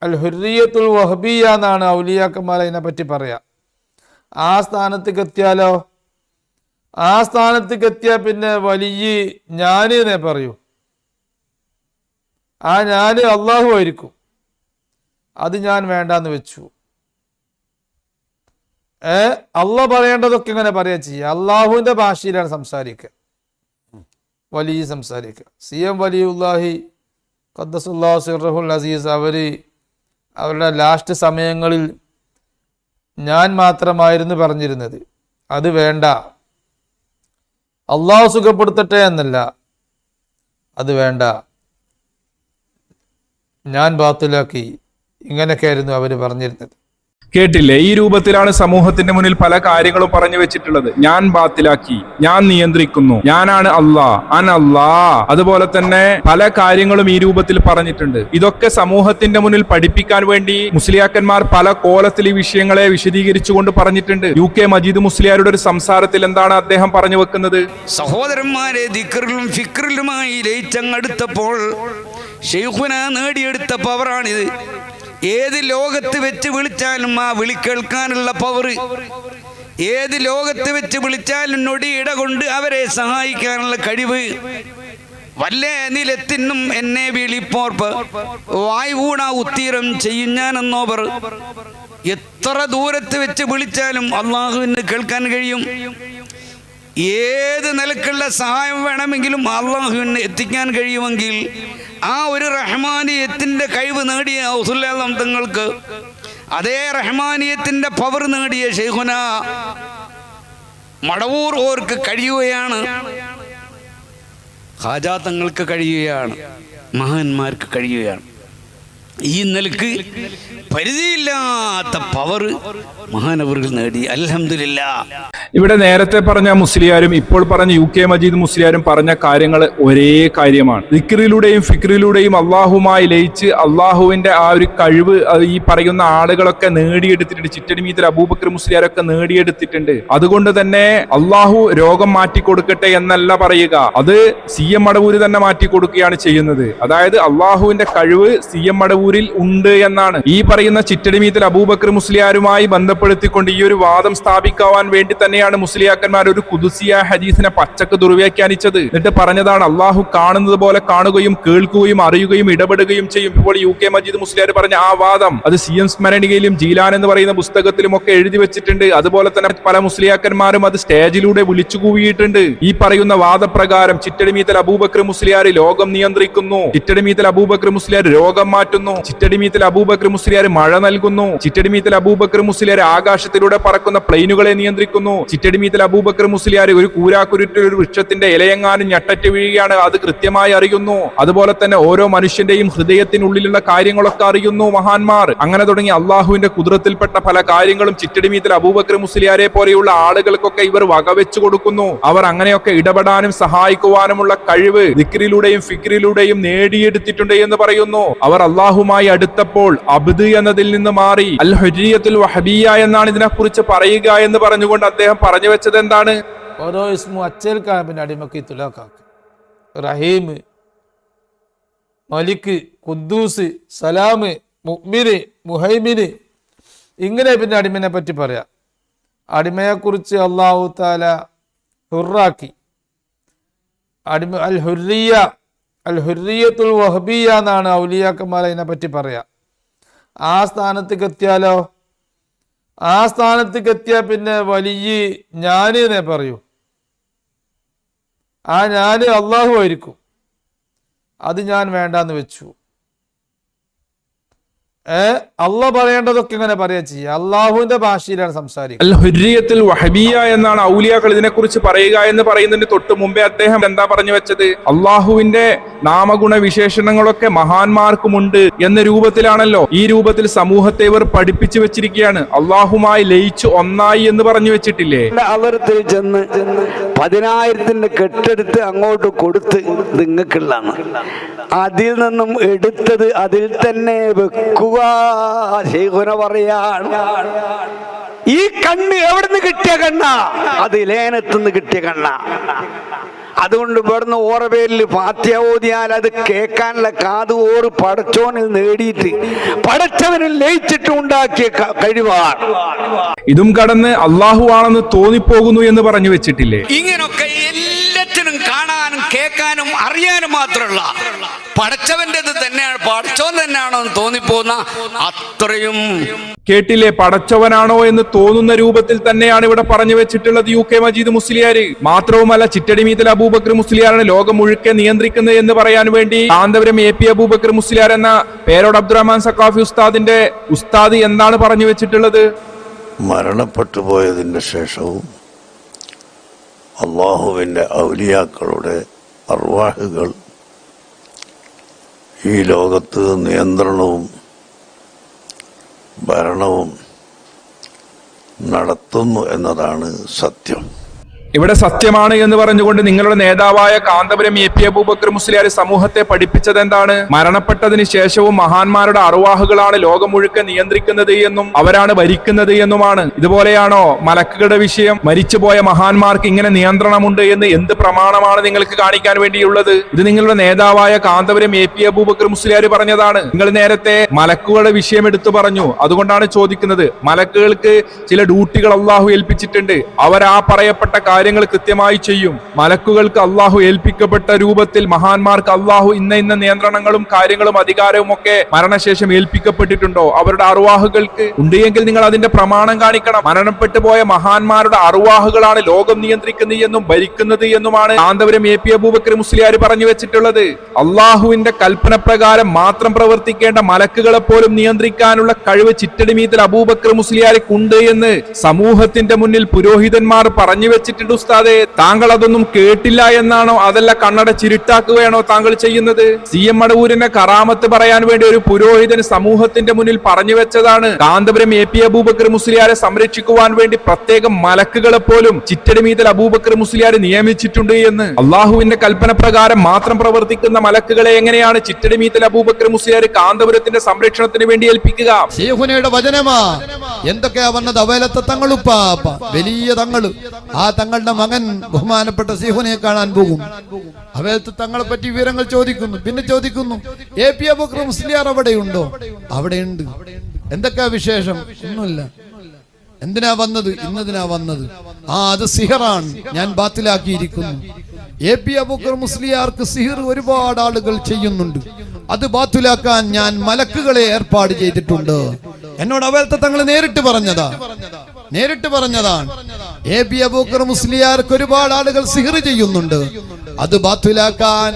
അൽ ഹുറിയത്തുൽ വഹബിയ എന്നാണ് ഔലിയാക്കന്മാർ അതിനെ പറ്റി പറയാ. ആ സ്ഥാനത്തേക്ക് എത്തിയാലോ, ആ സ്ഥാനത്തേക്ക് എത്തിയാൽ പിന്നെ വലിയ ഞാന് എന്നേ പറയൂ. ആ ഞാന് അള്ളാഹു ആയിരിക്കും. അത് ഞാൻ വേണ്ടാന്ന് വെച്ചു. അള്ളാഹ് പറയേണ്ടതൊക്കെ ഇങ്ങനെ പറയാ ചെയ്യുക. അള്ളാഹുവിന്റെ ഭാഷയിലാണ് സംസാരിക്കുക, വലിയ സംസാരിക്കുക. CM വലിയുല്ലാഹി ഖദ്ദസുല്ലാഹു സിർറഹുൽ അസീസ് അവരുടെ ലാസ്റ്റ് സമയങ്ങളിൽ ഞാൻ മാത്രമായിരുന്നു പറഞ്ഞിരുന്നത്. അത് വേണ്ട, അള്ളാഹു സുഖപ്പെടുത്തട്ടെ എന്നല്ല, അത് വേണ്ട, ഞാൻ ബാത്തിലാക്കി, ഇങ്ങനെയൊക്കെയായിരുന്നു അവർ പറഞ്ഞിരുന്നത്. കേട്ടില്ലേ? ഈ രൂപത്തിലാണ് സമൂഹത്തിന്റെ മുന്നിൽ പല കാര്യങ്ങളും പറഞ്ഞു വെച്ചിട്ടുള്ളത്. ഞാൻ ബാത്തിലാക്കി, ഞാൻ നിയന്ത്രിക്കുന്നു, ഞാനാണ് അല്ലാ. അതുപോലെ തന്നെ പല കാര്യങ്ങളും ഈ രൂപത്തിൽ പറഞ്ഞിട്ടുണ്ട്. ഇതൊക്കെ സമൂഹത്തിന്റെ മുന്നിൽ പഠിപ്പിക്കാൻ വേണ്ടി മുസ്ലിയാക്കന്മാർ പല കോലത്തിൽ ഈ വിഷയങ്ങളെ വിശദീകരിച്ചുകൊണ്ട് പറഞ്ഞിട്ടുണ്ട്. UK മജീദ് മുസ്ലിയാരുടെ ഒരു സംസാരത്തിൽ എന്താണ് അദ്ദേഹം പറഞ്ഞു വെക്കുന്നത്? സഹോദരന്മാരെ, ദിക്റിലും ഫിക്റിലുമായി ലയിച്ചങ്ങെടുത്തപ്പോൾ ശൈഖുന നേടിയെടുത്ത പവറാണിത്. ഏത് ലോകത്ത് വെച്ച് വിളിച്ചാലും ആ വിളി കേൾക്കാനുള്ള പവർ, ഏത് ലോകത്ത് വെച്ച് വിളിച്ചാലും നൊടിയിട കൊണ്ട് അവരെ സഹായിക്കാനുള്ള കഴിവ്, വല്ല നിലത്തിനും എന്നെ വിളിപ്പോർപ്പ് വായുകൂണ ഉത്തീരം ചെയ്യും ഞാനെന്നോവർ. എത്ര ദൂരത്ത് വെച്ച് വിളിച്ചാലും അള്ളാഹുവിന് കേൾക്കാൻ കഴിയും. ഏത് നിലക്കുള്ള സഹായം വേണമെങ്കിലും അള്ളാഹുവിന് എത്തിക്കാൻ കഴിയുമെങ്കിൽ ആ ഒരു റഹ്മാനിയത്തിന്റെ കഴിവ് നേടിയ ഔസുൽ ആലം തങ്ങൾക്ക്, അതേ റഹ്മാനിയത്തിന്റെ പവർ നേടിയ ശൈഖുന മടവൂർ ഓർക്ക് കഴിയുകയാണ്, ഖാജാ തങ്ങൾക്ക് കഴിയുകയാണ്, മഹാന്മാർക്ക് കഴിയുകയാണ്. ഈ നിലക്ക് പരിധിയില്ലാത്ത പവർ മഹാനവറുകൾ നേടി. അൽഹംദുലില്ലാഹ്. ഇവിടെ നേരത്തെ പറഞ്ഞ മുസ്ലിയാരും ഇപ്പോൾ പറഞ്ഞ UK മജീദ് മുസ്ലിയാരും പറഞ്ഞ കാര്യങ്ങൾ ഒരേ കാര്യമാണ്. ദിക്റിലൂടെയും ഫിക്റിലൂടെയും അള്ളാഹുമായി ലയിച്ച് അള്ളാഹുവിന്റെ ആ ഒരു കഴിവ് ഈ പറയുന്ന ആളുകളൊക്കെ നേടിയെടുത്തിട്ടുണ്ട്. ചിറ്റടിമീത്തൽ അബൂബക്കർ മുസ്ലിയാരൊക്കെ നേടിയെടുത്തിട്ടുണ്ട്. അതുകൊണ്ട് തന്നെ അള്ളാഹു രോഗം മാറ്റിക്കൊടുക്കട്ടെ എന്നല്ല പറയുക, അത് CM മടവൂര് തന്നെ മാറ്റിക്കൊടുക്കുകയാണ് ചെയ്യുന്നത്. അതായത് അള്ളാഹുവിന്റെ കഴിവ് CM മടവൂർ മടവൂരിൽ ഉണ്ട് എന്നാണ്. ഈ പറയുന്ന ചിറ്റടിമീത്തിൽ അബൂബക്കർ മുസ്ലിയാരുമായി ബന്ധപ്പെടുത്തിക്കൊണ്ട് ഈ ഒരു വാദം സ്ഥാപിക്കാൻ വേണ്ടി തന്നെയാണ് മുസ്ലിയാക്കന്മാർ ഒരു ഖുദ്സിയ ഹദീസിനെ പച്ചക്ക് ദുർവ്യാഖ്യാനിച്ചത്. എന്നിട്ട് പറഞ്ഞതാണ് അള്ളാഹു കാണുന്നത് പോലെ കാണുകയും കേൾക്കുകയും അറിയുകയും ഇടപെടുകയും ചെയ്യും. ഇപ്പോൾ UK മജീദ് മുസ്ലിയാർ പറഞ്ഞ ആ വാദം അത് CM സ്മരണികയിലും ജീലാൻ എന്ന് പറയുന്ന പുസ്തകത്തിലും ഒക്കെ എഴുതി വെച്ചിട്ടുണ്ട്. അതുപോലെ തന്നെ പല മുസ്ലിയാക്കന്മാരും അത് സ്റ്റേജിലൂടെ വിളിച്ചു കൂവിയിട്ടുണ്ട്. ഈ പറയുന്ന വാദപ്രകാരം ചിറ്റടിമീത്തൽ അബൂബക്കർ മുസ്ലിയാർ ലോകം നിയന്ത്രിക്കുന്നു, ചിറ്റടിമീത്തൽ അബൂബക്കർ മുസ്ലിയാർ രോഗം മാറ്റുന്നു, ചിറ്റടിമീത്തൽ അബൂബക്കർ മുസ്ലിയാർ മഴ നൽകുന്നു, ചിറ്റടിമീത്തൽ അബൂബക്കർ മുസ്ലിയാർ ആകാശത്തിലൂടെ പറക്കുന്ന പ്ലെയിനുകളെ നിയന്ത്രിക്കുന്നു, ചിറ്റടിമീത്തൽ അബൂബക്കർ മുസ്ലിയാർ ഒരു കൂരാക്കുരുറ്റിൽ ഒരു വൃക്ഷത്തിന്റെ ഇലയെങ്ങാനും ഞട്ടറ്റ് വീഴുകയാണ് അത് കൃത്യമായി അറിയുന്നു. അതുപോലെ തന്നെ ഓരോ മനുഷ്യന്റെയും ഹൃദയത്തിനുള്ളിലുള്ള കാര്യങ്ങളൊക്കെ അറിയുന്നു മഹാന്മാർ. അങ്ങനെ തുടങ്ങി അള്ളാഹുവിന്റെ കുദ്റത്തിൽപ്പെട്ട പല കാര്യങ്ങളും ചിറ്റടിമീത്തൽ അബൂബക്കർ മുസ്ലിയാരെ പോലെയുള്ള ആളുകൾക്കൊക്കെ ഇവർ വകവെച്ചു കൊടുക്കുന്നു. അവർ അങ്ങനെയൊക്കെ ഇടപെടാനും സഹായിക്കുവാനുമുള്ള കഴിവ് ദിക്റിലൂടെയും ഫിക്രിലൂടെയും നേടിയെടുത്തിട്ടുണ്ട് എന്ന് പറയുന്നു. അവർ അള്ളാഹുമായി അടുത്തപ്പോൾ അബ്ദ് എന്നതിൽ നിന്ന് മാറി അൽ ഹുരിയത്തുൽ വഹബിയ എന്നാണ് ഇതിനെക്കുറിച്ച് പറയുക എന്ന് പറഞ്ഞുകൊണ്ട് അദ്ദേഹം പറഞ്ഞു വെച്ചത് എന്താണ്? ഓരോ ഇസ്മു അച്ചേൽക്കാൻ പിന്നെ അടിമക്ക് തുലാക്കാക്ക്, റഹീം, മലിക്ക്, ഖുദ്ദൂസ്, സലാമ്, മുഅ്മിന്, മുഹൈമിന്, ഇങ്ങനെ പിന്നെ അടിമനെ പറ്റി പറയാം. അടിമയെക്കുറിച്ച് അള്ളാഹു താല ഹുറാക്കി. അടിമ അൽ ഹുറിയ, അൽ ഹുറിയത്തുൽ വഹബിയ എന്നാണ് ഔലിയാക്കന്മാർ അതിനെ പറ്റി പറയാം. ആ സ്ഥാനത്തേക്ക് എത്തിയാലോ, ആ സ്ഥാനത്തേക്ക് എത്തിയാൽ പിന്നെ വലിയ ഞാനെന്നേ പറയൂ. ആ ഞാന് അള്ളാഹു ആയിരിക്കും. അത് ഞാൻ വേണ്ടാന്ന് വെച്ചു. അള്ളാഹ് പറയേണ്ടതൊക്കെ ഇങ്ങനെ പറയാ ചെയ്യുക. അള്ളാഹുവിന്റെ ഭാഷയിലാണ് സംസാരിക്കുക. അൽ ഹുരിയത്തുൽ വഹബിയ എന്നാണ് ഔലിയാക്കൾ ഇതിനെക്കുറിച്ച് പറയുക എന്ന് പറയുന്നതിന് തൊട്ട് മുമ്പേ അദ്ദേഹം എന്താ പറഞ്ഞു വെച്ചത്? അള്ളാഹുവിന്റെ നാമഗുണ വിശേഷണങ്ങളൊക്കെ മഹാന്മാർക്കുമുണ്ട് എന്ന രൂപത്തിലാണല്ലോ. ഈ രൂപത്തിൽ സമൂഹത്തെ ഇവർ പഠിപ്പിച്ചു വെച്ചിരിക്കുകയാണ്. അള്ളാഹുമായി ലയിച്ചു ഒന്നായി എന്ന് പറഞ്ഞു വെച്ചിട്ടില്ലേ? അവർക്ക് ചെന്ന് 10,000 കെട്ടെടുത്ത് അങ്ങോട്ട് കൊടുത്ത് നിങ്ങൾക്കുള്ളതാണ്. അതിൽ നിന്നും എടുത്തത് അതിൽ തന്നെ വെക്കുക. ശൈഖുന ഈ കണ്ണ് എവിടുന്ന് കിട്ടിയ കണ്ണ? അത് ലേനത്തുനിന്ന് കിട്ടിയ കണ്ണ. അതുകൊണ്ട് ഇവിടുന്ന് ഓരോ പേരിൽ ഫാത്തിഹ ഓതിയാൽ അത് കേൾക്കാനുള്ള കാത് ഓറ് പടച്ചോനിൽ നേടിയിട്ട് പടച്ചവനിൽ ലയിച്ചിട്ട് ഉണ്ടാക്കിയ കഴിവാണ്. ഇതും കടന്ന് അള്ളാഹു ആണെന്ന് തോന്നിപ്പോകുന്നു എന്ന് പറഞ്ഞു വെച്ചിട്ടില്ലേ? ഇങ്ങനൊക്കെ എല്ലാത്തിനും കാണാനും കേൾക്കാനും അറിയാനും മാത്രമല്ല പടച്ചവന്റേത് തന്നെയാണ്, പടച്ചോൻ തന്നെയാണോ എന്ന് തോന്നിപ്പോകുന്ന അത്രയും കേട്ടില്ലേ? പടച്ചവനാണോ എന്ന് തോന്നുന്ന രൂപത്തിൽ തന്നെയാണ് ഇവിടെ പറഞ്ഞു വെച്ചിട്ടുള്ളത് UK മജീദ് മുസ്ലിയാർ. മാത്രവുമല്ല ചിറ്റടിമീത്തൽ അബൂബക്കർ മുസ്ലിയാറാണ് ലോകം മുഴുക്കെ നിയന്ത്രിക്കുന്നത് എന്ന് പറയാൻ വേണ്ടി കാന്തപുരം AP അബൂബക്കർ മുസ്ലിയാർ എന്ന പേരോട് അബ്ദുറഹ്മാൻ സഖാഫി ഉസ്താദ് എന്താണ് പറഞ്ഞു വെച്ചിട്ടുള്ളത്? മരണപ്പെട്ടു പോയതിൻ്റെ ശേഷവും അള്ളാഹുവിൻ്റെ ഔലിയാക്കളുടെ അർവാഹുകൾ ഈ ലോകത്ത് നിയന്ത്രണവും ഭരണവും നടത്തുന്നു എന്നതാണ് സത്യം. ഇവിടെ സത്യമാണ് എന്ന് പറഞ്ഞുകൊണ്ട് നിങ്ങളുടെ നേതാവായ കാന്തപുരം AP അബൂബക്കർ മുസ്ലിയാർ സമൂഹത്തെ പഠിപ്പിച്ചത് എന്താണ്? മരണപ്പെട്ടതിന് ശേഷവും മഹാന്മാരുടെ അർവാഹുകളാണ് ലോകം മുഴുക്കെ നിയന്ത്രിക്കുന്നത് എന്നും അവരാണ് ഭരിക്കുന്നത് എന്നുമാണ്. ഇതുപോലെയാണോ മലക്കുകളുടെ വിഷയം? മരിച്ചുപോയ മഹാന്മാർക്ക് ഇങ്ങനെ നിയന്ത്രണമുണ്ട് എന്ന് എന്ത് പ്രമാണമാണ് നിങ്ങൾക്ക് കാണിക്കാൻ വേണ്ടിയുള്ളത്? ഇത് നിങ്ങളുടെ നേതാവായ കാന്തപുരം AP അബൂബക്കർ മുസ്ലിയാർ പറഞ്ഞതാണ്. നിങ്ങൾ നേരത്തെ മലക്കുകളുടെ വിഷയം എടുത്തു പറഞ്ഞു. അതുകൊണ്ടാണ് ചോദിക്കുന്നത്. മലക്കുകൾക്ക് ചില ഡ്യൂട്ടികൾ അള്ളാഹു ഏൽപ്പിച്ചിട്ടുണ്ട്. അവർ ആ പറയപ്പെട്ട കാര്യങ്ങൾ കൃത്യമായി ചെയ്യും. മലക്കുകൾക്ക് അള്ളാഹു ഏൽപ്പിക്കപ്പെട്ട രൂപത്തിൽ മഹാന്മാർക്ക് അള്ളാഹു ഇന്ന നിയന്ത്രണങ്ങളും കാര്യങ്ങളും അധികാരവും ഒക്കെ മരണശേഷം ഏൽപ്പിക്കപ്പെട്ടിട്ടുണ്ടോ? അവരുടെ അർവാഹുകൾക്ക് ഉണ്ടെങ്കിൽ നിങ്ങൾ അതിന്റെ പ്രമാണം കാണിക്കണം. മരണപ്പെട്ടു പോയ മഹാന്മാരുടെ അർവാഹുകളാണ് ലോകം നിയന്ത്രിക്കുന്നത് എന്നും ഭരിക്കുന്നത് എന്നുമാണ് കാന്തപുരം AP അബൂബക്കർ മുസ്ലിയാർ പറഞ്ഞു വെച്ചിട്ടുള്ളത്. അള്ളാഹുവിന്റെ കൽപ്പന പ്രകാരം മാത്രം പ്രവർത്തിക്കേണ്ട മലക്കുകളെ പോലും നിയന്ത്രിക്കാനുള്ള കഴിവ് ചിറ്റടിമീത്തൽ അബൂബക്കർ മുസ്ലിയാർക്കുണ്ട് എന്ന് സമൂഹത്തിന്റെ മുന്നിൽ പുരോഹിതന്മാർ പറഞ്ഞു വെച്ചിട്ടുണ്ട്. ഉസ്താദേ, താങ്കൾ അതൊന്നും കേട്ടില്ല എന്നാണോ? അതല്ല കണ്ണട ചിരുട്ടാക്കുകയാണോ താങ്കൾ ചെയ്യുന്നത്? CM മടവൂരിന്റെ കറാമത്ത് പറയാൻ വേണ്ടി ഒരു പുരോഹിതൻ സമൂഹത്തിന്റെ മുന്നിൽ പറഞ്ഞു വെച്ചതാണ് കാന്തപുരം AP അബൂബക്കർ മുസ്ലിയാരെ സംരക്ഷിക്കുവാൻ വേണ്ടി പ്രത്യേകം മലക്കുകളെ പോലും ചിറ്റടിമീത്തൽ അബൂബക്കർ മുസ്ലിയാർ നിയമിച്ചിട്ടുണ്ട് എന്ന്. അള്ളാഹുവിന്റെ കൽപ്പന പ്രകാരം മാത്രം പ്രവർത്തിക്കുന്ന മലക്കുകളെ എങ്ങനെയാണ് ചിറ്റടിമീത്തൽ അബൂബക്കർ മുസ്ലിയാർ കാന്തപുരത്തിന്റെ സംരക്ഷണത്തിന് വേണ്ടി ഏൽപ്പിക്കുക? ശൈഖുനയുടെ വചനമാ. എന്തൊക്കെയാ വന്നത്? അവലത്തെ തങ്ങളുപ്പാപ്പ വലിയ തങ്ങള്, ആ തങ്ങളുടെ ആങ്ങളുടെ മകൻ ബഹുമാനപ്പെട്ട സിഹുനെ കാണാൻ പോകും. അവയത്ത് തങ്ങളെ പറ്റി വിവരങ്ങൾ ചോദിക്കുന്നു. പിന്നെ ചോദിക്കുന്നു, AP അബൂബക്കർ മുസ്ലിയാർ അവിടെയുണ്ടോ? അവിടെയുണ്ട്. എന്തൊക്കെയാ വിശേഷം? ഒന്നുമില്ല. എന്തിനാ വന്നത്? ഇന്നതിനാ വന്നത്. അത് സിഹറാണ്, ഞാൻ ബാത്തിലാക്കിയിരിക്കുന്നു. AP അബൂബക്കർ മുസ്ലിയാർക്ക് സിഹർ ഒരുപാട് ആളുകൾ ചെയ്യുന്നുണ്ട്. അത് ബാത്തിലാക്കാൻ ഞാൻ മലക്കുകളെ ഏർപ്പാട് ചെയ്തിട്ടുണ്ട്. എന്നോട് അവലത്തെ തങ്ങൾ നേരിട്ട് പറഞ്ഞതാണ്. AP അബൂബക്കർ മുസ്ലിയാർക്ക് ഒരുപാട് ആളുകൾ സിഹർ ചെയ്യുന്നുണ്ട്. അത് ബാത്തിലാക്കാൻ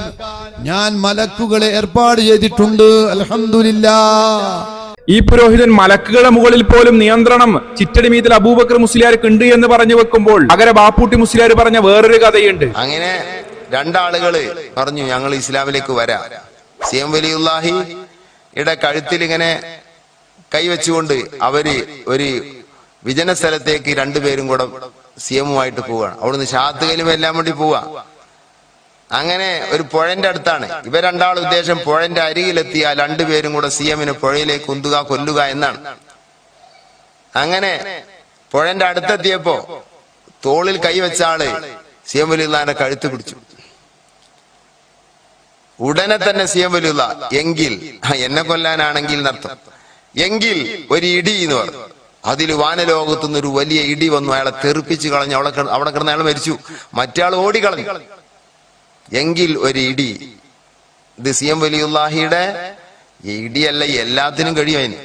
ഞാൻ മലക്കുകളെ ഏർപ്പാട് ചെയ്തിട്ടുണ്ട്. അൽഹംദുലില്ലാഹ്. ഈ പുരോഹിതൻ മലക്കുകളുടെ മുകളിൽ പോലും നിയന്ത്രണം ചിറ്റടിമീത്തിൽ അബൂബക്കർ മുസ്ലിയാർക്ക് ഉണ്ട് എന്ന് പറഞ്ഞു വെക്കുമ്പോൾ അകരെ ബാപ്പൂട്ടി മുസ്ലിയാർ പറഞ്ഞ വേറൊരു കഥയുണ്ട്. അങ്ങനെ രണ്ടാളുകള് പറഞ്ഞു, ഞങ്ങൾ ഇസ്ലാമിലേക്ക് വരാം. CM വലിയുല്ലാഹിയുടെ കഴുത്തിൽ ഇങ്ങനെ കൈവച്ചുകൊണ്ട് അവര് ഒരു വിജന സ്ഥലത്തേക്ക് രണ്ടുപേരും കൂടെ CM-ഉമായിട്ട് പോവുകയാണ്. അവിടുന്ന് ഷാത്തുകലും എല്ലാം വേണ്ടി പോവാ. അങ്ങനെ ഒരു പുഴന്റെ അടുത്താണ് ഇവർ രണ്ടാളും ഉദ്ദേശം. പുഴന്റെ അരികിലെത്തിയാൽ രണ്ടുപേരും കൂടെ CM-നെ പുഴയിലേക്ക് ഉന്തുക, കൊല്ലുക എന്നാണ്. അങ്ങനെ പുഴന്റെ അടുത്തെത്തിയപ്പോ തോളിൽ കൈവച്ച ആള് CM വലിയുള്ളാന്റെ കഴുത്ത് പിടിച്ചു. ഉടനെ തന്നെ CM വലിയുള്ള എങ്കിൽ എന്നെ കൊല്ലാനാണെങ്കിൽ എന്നർത്ഥം, എങ്കിൽ ഒരു ഇടി എന്ന് പറഞ്ഞു. അതിൽ വാനലോകത്തുനിന്ന് ഒരു വലിയ ഇടി വന്നു, അയാളെ തെറിപ്പിച്ച് കളഞ്ഞു. അവിടെ കിടന്ന് അയാൾ മരിച്ചു. മറ്റയാൾ ഓടിക്കളഞ്ഞു. എങ്കിൽ ഒരു ഇടി. ഇത് CM വലിയുല്ലാഹിയുടെ ഇടിയല്ല, എല്ലാത്തിനും കഴിയും. അതിന്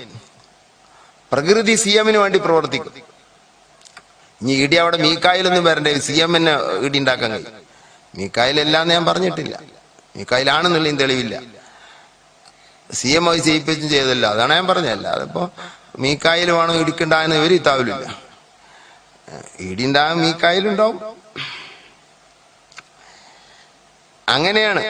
പ്രകൃതി CM-ന് വേണ്ടി പ്രവർത്തിക്കും. ഇനി ഇടി അവിടെ മീക്കായിലൊന്നും വരണ്ടേ, CM-നെ ഇടി ഉണ്ടാക്കാൻ കഴിയും. മീക്കായിലെല്ലാന്ന് ഞാൻ പറഞ്ഞിട്ടില്ല, മീക്കായിലാണെന്നുള്ളതും തെളിവില്ല. CM അത് ചെയ്യിപ്പിച്ചും ചെയ്തല്ലോ, അതാണ് ഞാൻ പറഞ്ഞല്ല. അതിപ്പോ മീക്കായിൽ വേണം ഇടിക്കണ്ടായെന്ന് ഇവർ ഇത്താവില്ല. ഇടി ഉണ്ടാകും, മീക്കായിലുണ്ടാവും. അങ്ങനെയാണ്.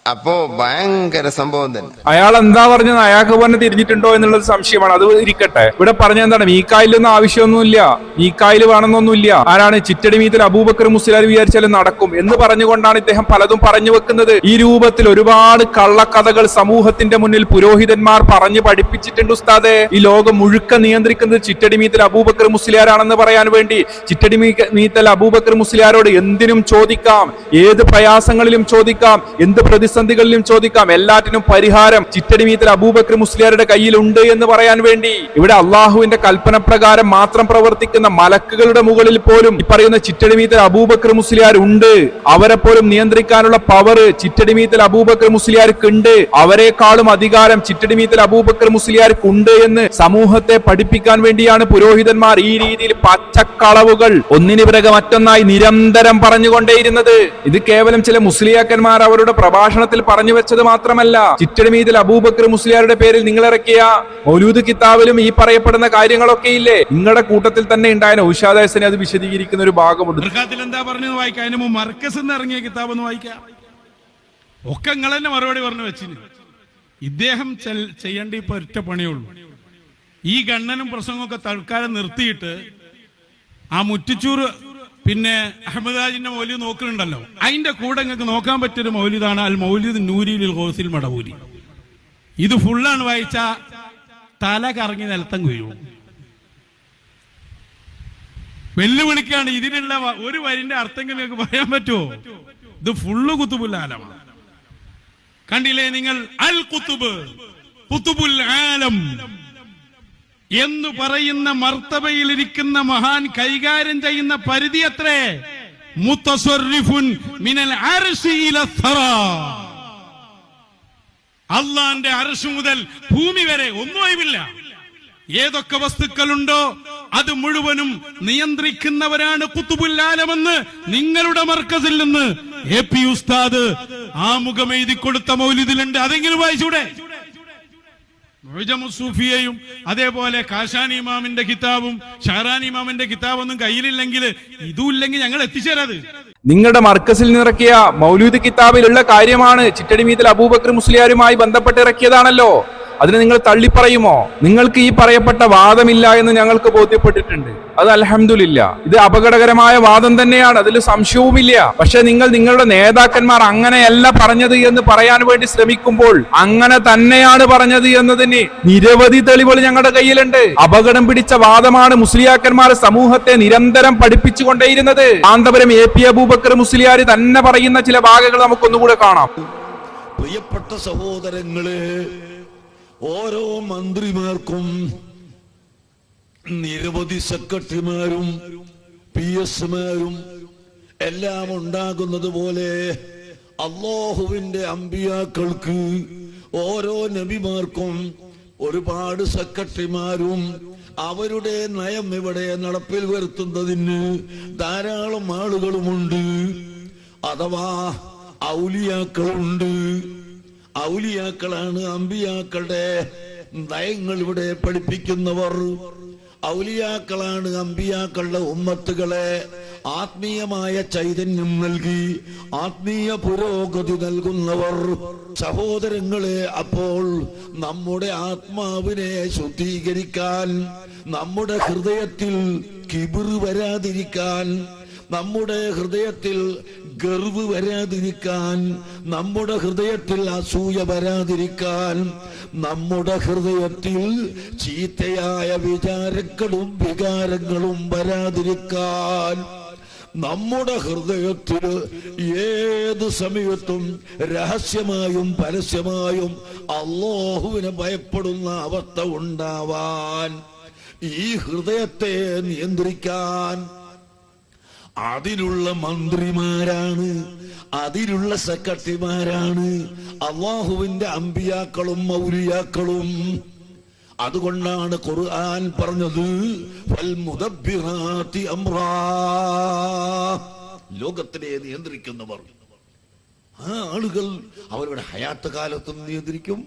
അപ്പോ ഭയങ്കര സംഭവം തന്നെ. അയാൾ എന്താ പറഞ്ഞത്, അയാൾക്ക് പറഞ്ഞ് തിരിഞ്ഞിട്ടുണ്ടോ എന്നുള്ളത് സംശയമാണ്. അത് ഇരിക്കട്ടെ. ഇവിടെ പറഞ്ഞ എന്താണ്, മീക്കായിലൊന്നും ആവശ്യമൊന്നുമില്ല, മീക്കായിൽ വേണമെന്നൊന്നുമില്ല. ആരാണ് ചിറ്റടിമീത്തിൽ അബൂബക്കർ മുസ്ലിയാർ വിചാരിച്ചാലും നടക്കും എന്ന് പറഞ്ഞുകൊണ്ടാണ് ഇദ്ദേഹം പലതും പറഞ്ഞു വെക്കുന്നത്. ഈ രൂപത്തിൽ ഒരുപാട് കള്ളക്കഥകൾ സമൂഹത്തിന്റെ മുന്നിൽ പുരോഹിതന്മാർ പറഞ്ഞു പഠിപ്പിച്ചിട്ടുണ്ട് ഉസ്താദെ. ഈ ലോകം മുഴുക്ക നിയന്ത്രിക്കുന്നത് ചിറ്റടിമീത്തിൽ അബൂബക്കർ മുസ്ലിയാരാണെന്ന് പറയാൻ വേണ്ടി ചിറ്റടിമീത്തൽ അബൂബക്കർ മുസ്ലിയാരോട് എന്തിനും ചോദിക്കാം, ഏത് പ്രയാസങ്ങളിലും ചോദിക്കാം, എന്ത് പ്രതിസന്ധികളിലും ചോദിക്കാം, എല്ലാറ്റിനും പരിഹാരം ചിറ്റടിമീത്തിൽ അബൂബക്കർ മുസ്ലിയാരുടെ കയ്യിലുണ്ട് എന്ന് പറയാൻ വേണ്ടി ഇവിടെ അള്ളാഹുവിന്റെ കൽപ്പന പ്രകാരം മാത്രം പ്രവർത്തിക്കുന്ന മലക്കുകളുടെ മുകളിൽ പോലും ഈ പറയുന്ന ചിറ്റടിമീത്തിൽ അബൂബക്കർ മുസ്ലിയാർ ഉണ്ട്. അവരെ പോലും നിയന്ത്രിക്കാനുള്ള പവർ ചിറ്റടിമീത്തിൽ അബൂബക്കർ മുസ്ലിയാർക്ക് ഉണ്ട്. അവരെക്കാളും അധികാരം ചിറ്റടിമീത്തിൽ അബൂബക്കർ മുസ്ലിയാർക്ക് ഉണ്ട് എന്ന് സമൂഹത്തെ പഠിപ്പിക്കാൻ വേണ്ടിയാണ് പുരോഹിതന്മാർ ഈ രീതിയിൽ പച്ചക്കളവുകൾ ഒന്നിനു പിറകെ മറ്റൊന്നായി നിരന്തരം പറഞ്ഞുകൊണ്ടേയിരുന്നത്. ഇത് കേവലം ചില മുസ്ലിയാക്കന്മാർ അവരുടെ പ്രഭാഷണത്തിൽ പറഞ്ഞു വെച്ചത് മാത്രമല്ല, ചിറ്റടിമീത്തിൽ അബൂബക്കർ മുസ്ലിയാരുടെ പേരിൽ നിങ്ങൾ ഇറക്കിയ മൗലൂദ് കിതാബിലും ഈ പറയപ്പെടുന്ന കാര്യങ്ങളൊക്കെ ഇല്ലേ. നിങ്ങളുടെ കൂട്ടത്തിൽ തന്നെ ഉണ്ടായ ഔഷാദാസിനെ അത് വിശദീകരിക്കുന്ന ഒരു ഭാഗമുണ്ട്. എന്താ പറഞ്ഞത് വായിക്കാം. അതിന് മുമ്പ് മർക്കസ് എന്ന് ഇറങ്ങിയ കിതാബ് ഒന്ന് വായിക്കാം. ഒക്കെ നിങ്ങൾ തന്നെ മറുപടി പറഞ്ഞു വെച്ചിന്. ഇദ്ദേഹം ചെയ്യേണ്ട ഇപ്പൊ ഒറ്റ പണിയുള്ളൂ. ഈ ഗണ്ണനും പ്രസംഗമൊക്കെ തൽക്കാലം നിർത്തിയിട്ട് ആ മുറ്റിച്ചൂർ പിന്നെ അഹമ്മദാജിന്റെ മൗലിദ് നോക്കുന്നുണ്ടല്ലോ, അതിന്റെ കൂടെ നിങ്ങൾക്ക് നോക്കാൻ പറ്റിയൊരു മൗലിദാണ് അൽ മൗലിദ് നൂരിൽ ഗൗസിൽ മടവൂരി. ഇത് ഫുള്ളാണ് വായിച്ച തല കറങ്ങി നിലത്തം വീഴും. വെല്ലുവിളിക്കാണ്. ഇതിനുള്ള ഒരു വരിന്റെ അർത്ഥം നിങ്ങൾക്ക് പറയാൻ പറ്റുമോ? ഇത് ഫുള്ള് കുത്തുബുൽ-ആലമാണ്. കണ്ടില്ലേ നിങ്ങൾ? അൽ കുത്തുബ് കുത്തുബുൽ ആലം എന്ന് പറയുന്ന മർത്തബയിലിരിക്കുന്ന മഹാൻ കൈകാര്യം ചെയ്യുന്ന പരിധി എത്രേ? മുത്തസർരിഫുൻ മിനൽ അർശി ഇല ഥറാ. അല്ലാഹുവിന്റെ അർശ് മുതൽ ഭൂമി വരെ ഒന്നും ഒഴിവില്ല. ഏതൊക്കെ വസ്തുക്കളുണ്ടോ അത് മുഴുവനും നിയന്ത്രിക്കുന്നവരാണ് ഖുതുബുൽ ആലമെന്ന് നിങ്ങളുടെ മർക്കസിൽ നിന്ന് AP ഉസ്താദ് ആമുഖം എഴുതി കൊടുത്ത മൗലിദിലുണ്ട്. അതെങ്കിലും വായിച്ചൂടെ? സൂഫിയയും അതേപോലെ കാശാനി ഇമാമിന്റെ കിതാബും ഷഹറാനി ഇമാമിന്റെ കിതാബൊന്നും കയ്യിലില്ലെങ്കിൽ ഇതുമില്ലെങ്കിൽ ഞങ്ങൾ എത്തിച്ചേരാത്. നിങ്ങളുടെ മർക്കസിൽ നിറക്കിയ മൗലൂദ് കിതാബിലുള്ള കാര്യമാണ്. ചിറ്റടിമീത്തിൽ അബൂബക്കർ മുസ്ലിയാരുമായി ബന്ധപ്പെട്ട് ഇറക്കിയതാണല്ലോ. അതിനെ നിങ്ങൾ തള്ളിപ്പറയുമോ? നിങ്ങൾക്ക് ഈ പറയപ്പെട്ട വാദമില്ല എന്ന് ഞങ്ങൾക്ക് ബോധ്യപ്പെട്ടിട്ടുണ്ട്. അത് അൽഹംദുലില്ലാ, ഇത് അപകടകരമായ വാദം തന്നെയാണ്, അതിൽ സംശയവുമില്ല. പക്ഷെ നിങ്ങൾ നിങ്ങളുടെ നേതാക്കന്മാർ അങ്ങനെയല്ല പറഞ്ഞത് എന്ന് പറയാൻ വേണ്ടി ശ്രമിക്കുമ്പോൾ അങ്ങനെ തന്നെയാണ് പറഞ്ഞത് എന്നതിന് നിരവധി തെളിവുകൾ ഞങ്ങളുടെ കയ്യിലുണ്ട്. അപകടം പിടിച്ച വാദമാണ് മുസ്ലിയാക്കന്മാർ സമൂഹത്തെ നിരന്തരം പഠിപ്പിച്ചുകൊണ്ടേയിരുന്നത്. കാന്തപുരം AP അബൂബക്കർ മുസ്ലിയാർ തന്നെ പറയുന്ന ചില ഭാഗങ്ങൾ നമുക്കൊന്നുകൂടെ കാണാം. പ്രിയപ്പെട്ട സഹോദരങ്ങളെ, ഓരോ മന്ത്രിമാർക്കും നിരവധി സെക്രട്ടറിമാരും PS-മാരും എല്ലാം ഉണ്ടാകുന്നത് പോലെ അല്ലാഹുവിന്റെ അമ്പിയാക്കൾക്ക് ഓരോ നബിമാർക്കും ഒരുപാട് സെക്രട്ടറിമാരും അവരുടെ നയം ഇവിടെ നടപ്പിൽ വരുത്തുന്നതിന് ധാരാളം ആളുകളുമുണ്ട്. അഥവാ ഔലിയാക്കളുണ്ട്. ഔലിയാക്കളാണ് അമ്പിയാക്കളുടെ നയങ്ങൾ ഇവിടെ പഠിപ്പിക്കുന്നവർ. ഔലിയാക്കളാണ് അമ്പിയാക്കളുടെ ഉമ്മത്തുകളെ ആത്മീയമായ ചൈതന്യം നൽകി ആത്മീയ പുരോഗതി നൽകുന്നവർ. സഹോദരങ്ങളെ, അപ്പോൾ നമ്മുടെ ആത്മാവിനെ ശുദ്ധീകരിക്കാൻ, നമ്മുടെ ഹൃദയത്തിൽ കിബിർ വരാതിരിക്കാൻ, നമ്മുടെ ഹൃദയത്തിൽ ഗർവ് വരാതിരിക്കാൻ, നമ്മുടെ ഹൃദയത്തിൽ അസൂയ വരാതിരിക്കാൻ, നമ്മുടെ ഹൃദയത്തിൽ ചീത്തയായ വിചാരങ്ങളും വികാരങ്ങളും വരാതിരിക്കാൻ, നമ്മുടെ ഹൃദയത്തിൽ ഏത് സമയത്തും രഹസ്യമായും പരസ്യമായും അല്ലാഹുവിനെ ഭയപ്പെടുന്ന അവസ്ഥ ഉണ്ടാവാൻ, ഈ ഹൃദയത്തെ നിയന്ത്രിക്കാൻ അതിനുള്ള മന്ത്രിമാരാണ്, അതിലുള്ള സെക്രട്ടറിമാരാണ് അല്ലാഹുവിന്റെ അമ്പിയാക്കളും ഔലിയാക്കളും. അതുകൊണ്ടാണ് ഖുർആൻ പറഞ്ഞത് ഫൽ മുദബ്ബിറാത്തി അംറാ. ലോകത്തിനെ നിയന്ത്രിക്കുന്നവർ, ആ ആളുകൾ അവരുടെ ഹയാത്ത് കാലത്തും നിയന്ത്രിക്കും,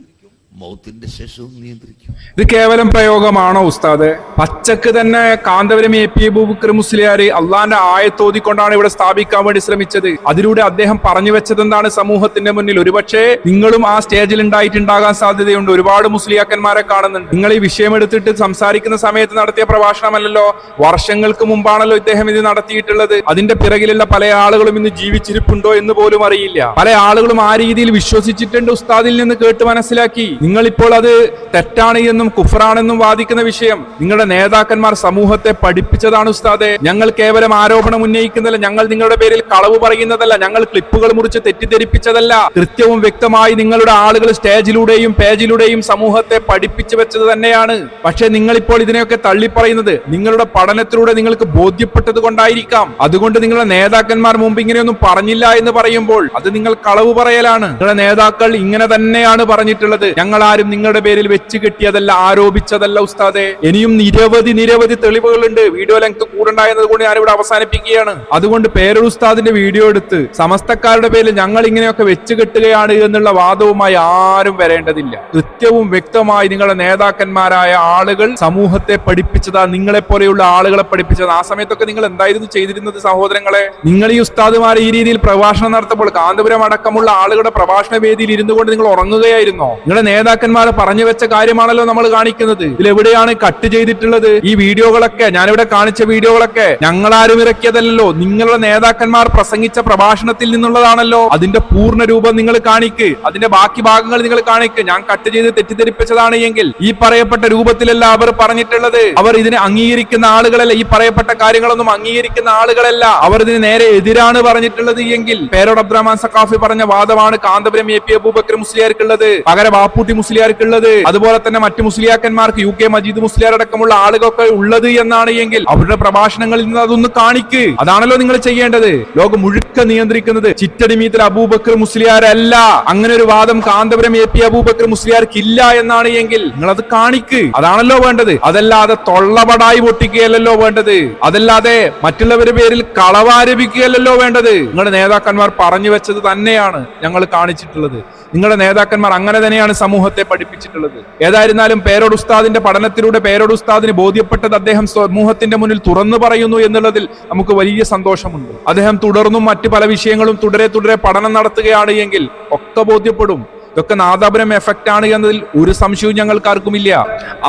മൗത്തിന്റെ ശേഷവും നിയന്ത്രിക്കും. ഇത് കേവലം പ്രയോഗമാണോ ഉസ്താദ്? പച്ചക്ക് തന്നെ കാന്തപുരം AP അബൂബക്കർ മുസ്ലിയാർ അള്ളാന്റെ ആയത്തോതിക്കൊണ്ടാണ് ഇവിടെ സ്ഥാപിക്കാൻ വേണ്ടി ശ്രമിച്ചത്. അതിലൂടെ അദ്ദേഹം പറഞ്ഞു വെച്ചത് എന്താണ് സമൂഹത്തിന്റെ മുന്നിൽ? ഒരുപക്ഷെ നിങ്ങളും ആ സ്റ്റേജിൽ ഉണ്ടായിട്ടുണ്ടാകാൻ സാധ്യതയുണ്ട്. ഒരുപാട് മുസ്ലിയാക്കന്മാരെ കാണുന്നുണ്ട്. നിങ്ങൾ ഈ വിഷയം എടുത്തിട്ട് സംസാരിക്കുന്ന സമയത്ത് നടത്തിയ പ്രഭാഷണമല്ലല്ലോ, വർഷങ്ങൾക്ക് മുമ്പാണല്ലോ ഇദ്ദേഹം ഇത് നടത്തിയിട്ടുള്ളത്. അതിന്റെ പിറകിലുള്ള പല ആളുകളും ഇന്ന് ജീവിച്ചിരിപ്പുണ്ടോ എന്ന് പോലും അറിയില്ല. പല ആളുകളും ആ രീതിയിൽ വിശ്വസിച്ചിട്ടുണ്ട്, ഉസ്താദിൽ നിന്ന് കേട്ട് മനസ്സിലാക്കി. നിങ്ങളിപ്പോൾ അത് തെറ്റാണ് എന്നും കുഫറാണെന്നും വാദിക്കുന്ന വിഷയം നിങ്ങളുടെ നേതാക്കന്മാർ സമൂഹത്തെ പഠിപ്പിച്ചതാണ് ഉസ്താദെ. ഞങ്ങൾ കേവലം ആരോപണം ഉന്നയിക്കുന്നതല്ല, ഞങ്ങൾ നിങ്ങളുടെ പേരിൽ കളവ് പറയുന്നതല്ല, ഞങ്ങൾ ക്ലിപ്പുകൾ മുറിച്ച് തെറ്റിദ്ധരിപ്പിച്ചതല്ല. കൃത്യവും വ്യക്തമായി നിങ്ങളുടെ ആളുകൾ സ്റ്റേജിലൂടെയും പേജിലൂടെയും സമൂഹത്തെ പഠിപ്പിച്ചു വെച്ചത് തന്നെയാണ്. പക്ഷെ നിങ്ങളിപ്പോൾ ഇതിനെയൊക്കെ തള്ളിപ്പറയുന്നത് നിങ്ങളുടെ പഠനത്തിലൂടെ നിങ്ങൾക്ക് ബോധ്യപ്പെട്ടത് കൊണ്ടായിരിക്കാം. അതുകൊണ്ട് നിങ്ങളുടെ നേതാക്കന്മാർ മുമ്പ് ഇങ്ങനെയൊന്നും പറഞ്ഞില്ല എന്ന് പറയുമ്പോൾ അത് നിങ്ങൾ കളവ് പറയലാണ്. നിങ്ങളുടെ നേതാക്കൾ ഇങ്ങനെ തന്നെയാണ് പറഞ്ഞിട്ടുള്ളത്. ഞങ്ങൾ ആരും നിങ്ങളുടെ പേരിൽ വെച്ച് കെട്ടിയതല്ല, ആരോപിച്ചതല്ല ഉസ്താദെ. ഇനിയും നിരവധി തെളിവുകളുണ്ട്. വീഡിയോ ലെങ്ത് കൂടണ്ടായത് കൊണ്ട് ഞാനിവിടെ അവസാനിപ്പിക്കുകയാണ്. അതുകൊണ്ട് പേരൊരു ഉസ്താദിന്റെ വീഡിയോ എടുത്ത് സമസ്തക്കാരുടെ പേരിൽ ഞങ്ങൾ ഇങ്ങനെയൊക്കെ വെച്ച് കെട്ടുകയാണ് എന്നുള്ള വാദവുമായി ആരും വരേണ്ടതില്ല. കൃത്യവും വ്യക്തമായി നിങ്ങളുടെ നേതാക്കന്മാരായ ആളുകൾ സമൂഹത്തെ പഠിപ്പിച്ചതാ, നിങ്ങളെ പോലെയുള്ള ആളുകളെ പഠിപ്പിച്ചത്. ആ സമയത്തൊക്കെ നിങ്ങൾ എന്തായിരുന്നു ചെയ്തിരുന്നത് സഹോദരങ്ങളെ? നിങ്ങൾ ഈ ഉസ്താദുമാർ ഈ രീതിയിൽ പ്രഭാഷണം നടത്തുമ്പോൾ കാന്തപുരം അടക്കമുള്ള ആളുകളുടെ പ്രഭാഷണ വേദിയിൽ ഇരുന്നു കൊണ്ട് നിങ്ങൾ ഉറങ്ങുകയായിരുന്നോ? നിങ്ങളുടെ നേതാക്കന്മാർ പറഞ്ഞു വെച്ച കാര്യമാണല്ലോ നമ്മൾ കാണിക്കുന്നത്. ഇതിലെവിടെയാണ് കട്ട് ചെയ്തിട്ടുള്ളത്? ഈ വീഡിയോകളൊക്കെ, ഞാനിവിടെ കാണിച്ച വീഡിയോകളൊക്കെ ഞങ്ങളാരും ഇറക്കിയതല്ലോ, നിങ്ങളുടെ നേതാക്കന്മാർ പ്രസംഗിച്ച പ്രഭാഷണത്തിൽ നിന്നുള്ളതാണല്ലോ. അതിന്റെ പൂർണ്ണ രൂപം നിങ്ങൾ കാണിക്ക്, അതിന്റെ ബാക്കി ഭാഗങ്ങൾ നിങ്ങൾ കാണിക്ക്. ഞാൻ കട്ട് ചെയ്ത് തെറ്റിദ്ധരിപ്പിച്ചതാണ് എങ്കിൽ ഈ പറയപ്പെട്ട രൂപത്തിലല്ല അവർ പറഞ്ഞിട്ടുള്ളത്. അവർ ഇതിനെ അംഗീകരിക്കുന്ന ആളുകളല്ല, ഈ പറയപ്പെട്ട കാര്യങ്ങളൊന്നും അംഗീകരിക്കുന്ന ആളുകളല്ല. അവർ ഇതിന് നേരെ എതിരാണ് പറഞ്ഞിട്ടുള്ളത് എങ്കിൽ പേരോട് അബ്ദുറഹ്മാൻ സഖാഫി പറഞ്ഞ വാദമാണ് കാന്തപുരം AP അബൂബക്കർ മുസ്ലിയാർക്കുള്ളത്, പകരം ബാപ്പൂട്ടി മുസ്ലിയാർക്കുള്ളത്, അതുപോലെ തന്നെ മറ്റു മുസ്ലിയാക്കന്മാർക്ക് UK മജീദ് മുസ്ലിയാർ അടക്കമുള്ള ആളുകളൊക്കെ ഉള്ളത് എന്നാണ് എങ്കിൽ അവരുടെ പ്രഭാഷണങ്ങളിൽ നിന്ന് അതൊന്ന് കാണിക്ക്. അതാണല്ലോ നിങ്ങൾ ചെയ്യേണ്ടത്. ലോകം മുഴുക്ക നിയന്ത്രിക്കുന്നത് ചിറ്റടിമീത്തിൽ അബൂബക്കർ മുസ്ലിയാരല്ല. അങ്ങനെ ഒരു വാദം കാന്തപുരം AP അബൂബക്കർ മുസ്ലിയാർക്ക് ഇല്ല എന്നാണ് എങ്കിൽ നിങ്ങൾ അത് കാണിക്ക്. അതാണല്ലോ വേണ്ടത്. അതല്ലാതെ തൊള്ളപടായി പൊട്ടിക്കുകയല്ലോ വേണ്ടത്. അതല്ലാതെ മറ്റുള്ളവരുടെ പേരിൽ കളവാരംഭിക്കുകയല്ലോ വേണ്ടത്. നിങ്ങളുടെ നേതാക്കന്മാർ പറഞ്ഞു വെച്ചത് തന്നെയാണ് ഞങ്ങൾ കാണിച്ചിട്ടുള്ളത്. നിങ്ങളുടെ നേതാക്കന്മാർ അങ്ങനെ തന്നെയാണ് സമൂഹത്തെ പഠിപ്പിച്ചിട്ടുള്ളത്. ഏതായിരുന്നാലും പേരോട് ഉസ്താദിന്റെ പഠനത്തിലൂടെ പേരോട് ഉസ്താദിന് ബോധ്യപ്പെട്ടത് അദ്ദേഹം സമൂഹത്തിന്റെ മുന്നിൽ തുറന്നു പറയുന്നു എന്നുള്ളതിൽ നമുക്ക് വലിയ സന്തോഷമുണ്ട്. അദ്ദേഹം തുടർന്നും മറ്റു പല വിഷയങ്ങളും തുടരെ പഠനം നടത്തുകയാണ് എങ്കിൽ ഒക്കെ ബോധ്യപ്പെടും. ഇതൊക്കെ നാദാപുരം എഫക്റ്റ് ആണ് എന്നതിൽ ഒരു സംശയവും ഞങ്ങൾക്കാർക്കുമില്ല.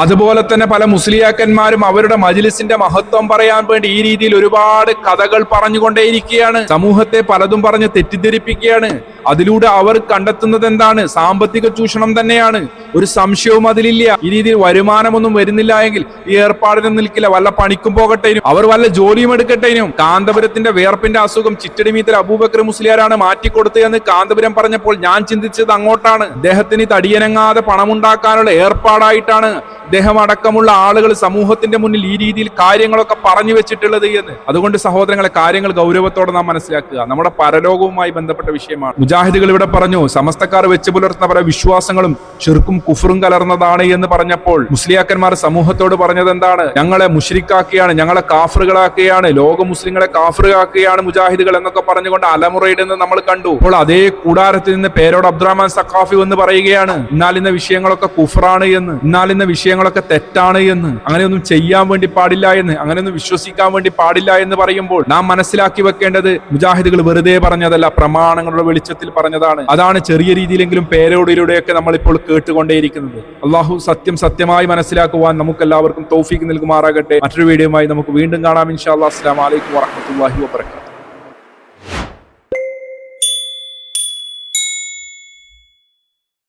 അതുപോലെ തന്നെ പല മുസ്ലിയാക്കന്മാരും അവരുടെ മജ്ലിസിന്റെ മഹത്വം പറയാൻ വേണ്ടി ഈ രീതിയിൽ ഒരുപാട് കഥകൾ പറഞ്ഞുകൊണ്ടേയിരിക്കുകയാണ്. സമൂഹത്തെ പലതും പറഞ്ഞ് തെറ്റിദ്ധരിപ്പിക്കുകയാണ്. അതിലൂടെ അവർ കണ്ടെത്തുന്നത് എന്താണ്? സാമ്പത്തിക ചൂഷണം തന്നെയാണ്. ഒരു സംശയവും അതിലില്ല. ഈ രീതിയിൽ വരുമാനമൊന്നും വരുന്നില്ല എങ്കിൽ ഈ ഏർപ്പാടിനും നിൽക്കില്ല. വല്ല പണിക്കും പോകട്ടേനും, അവർ വല്ല ജോലിയും എടുക്കട്ടേനും. കാന്തപുരത്തിന്റെ വേർപ്പിന്റെ അസുഖം ചിറ്റടിമീത്തൽ അബൂബക്കർ മുസ്ലിയാരാണ് മാറ്റിക്കൊടുത്തത് എന്ന് കാന്തപുരം പറഞ്ഞപ്പോൾ ഞാൻ ചിന്തിച്ചത് അങ്ങോട്ടാണ്. അദ്ദേഹത്തിന് തടിയനങ്ങാതെ പണമുണ്ടാക്കാനുള്ള ഏർപ്പാടായിട്ടാണ് അദ്ദേഹം അടക്കമുള്ള ആളുകൾ സമൂഹത്തിന്റെ മുന്നിൽ ഈ രീതിയിൽ കാര്യങ്ങളൊക്കെ പറഞ്ഞു വെച്ചിട്ടുള്ളത് എന്ന്. അതുകൊണ്ട് സഹോദരങ്ങളെ, കാര്യങ്ങൾ ഗൗരവത്തോടെ നാം മനസ്സിലാക്കുക. നമ്മുടെ പരലോകവുമായി ബന്ധപ്പെട്ട വിഷയമാണ്. മുജാഹിദുകൾ ഇവിടെ പറഞ്ഞു സമസ്തക്കാർ വെച്ച് പുലർത്തുന്ന പല വിശ്വാസങ്ങളും ശിർക്കും കുഫറും കലർന്നതാണ് എന്ന് പറഞ്ഞപ്പോൾ മുസ്ലിയാക്കന്മാർ സമൂഹത്തോട് പറഞ്ഞത് എന്താണ്? ഞങ്ങളെ മുശ്രിക്കാക്കുകയാണ്, ഞങ്ങളെ കാഫറുകളാക്കുകയാണ്, ലോക മുസ്ലിങ്ങളെ കാഫറുകാക്കുകയാണ് മുജാഹിദുകൾ എന്നൊക്കെ പറഞ്ഞുകൊണ്ട് അലമുറയിടുന്നത് നമ്മൾ കണ്ടു. അപ്പോൾ അതേ കൂടാരത്തിൽ നിന്ന് പേരോട് അബ്ദുറഹ്മാൻ സഖാഫി എന്ന് പറയുകയാണ് എന്നാൽ ഇന്ന വിഷയങ്ങളൊക്കെ കുഫറാണ് എന്ന്, എന്നാൽ ഇന്ന വിഷയങ്ങളൊക്കെ തെറ്റാണ് എന്ന്, അങ്ങനെയൊന്നും ചെയ്യാൻ വേണ്ടി പാടില്ല എന്ന്, അങ്ങനെയൊന്നും വിശ്വസിക്കാൻ വേണ്ടി പാടില്ല എന്ന് പറയുമ്പോൾ നാം മനസ്സിലാക്കി വെക്കേണ്ടത് മുജാഹിദുകൾ വെറുതെ പറഞ്ഞതല്ല, പ്രമാണങ്ങളുടെ വെളിച്ചത്തിൽ പറഞ്ഞതാണ്. അതാണ് ചെറിയ രീതിയിലെങ്കിലും പേരോടിലൂടെയൊക്കെ നമ്മൾ ഇപ്പോൾ കേട്ടുകൊണ്ടേയിരിക്കുന്നത്. അള്ളാഹു സത്യം സത്യമായി മനസ്സിലാക്കുവാൻ നമുക്ക് എല്ലാവർക്കും തൗഫീഖ് നൽകുമാറാകട്ടെ. മറ്റൊരു വീഡിയോയുമായി നമുക്ക് വീണ്ടും കാണാം ഇൻഷാ അല്ലാഹ്. അസ്സലാമു അലൈക്കും വറഹ്മത്തുള്ളാഹി വബറകാതുഹു.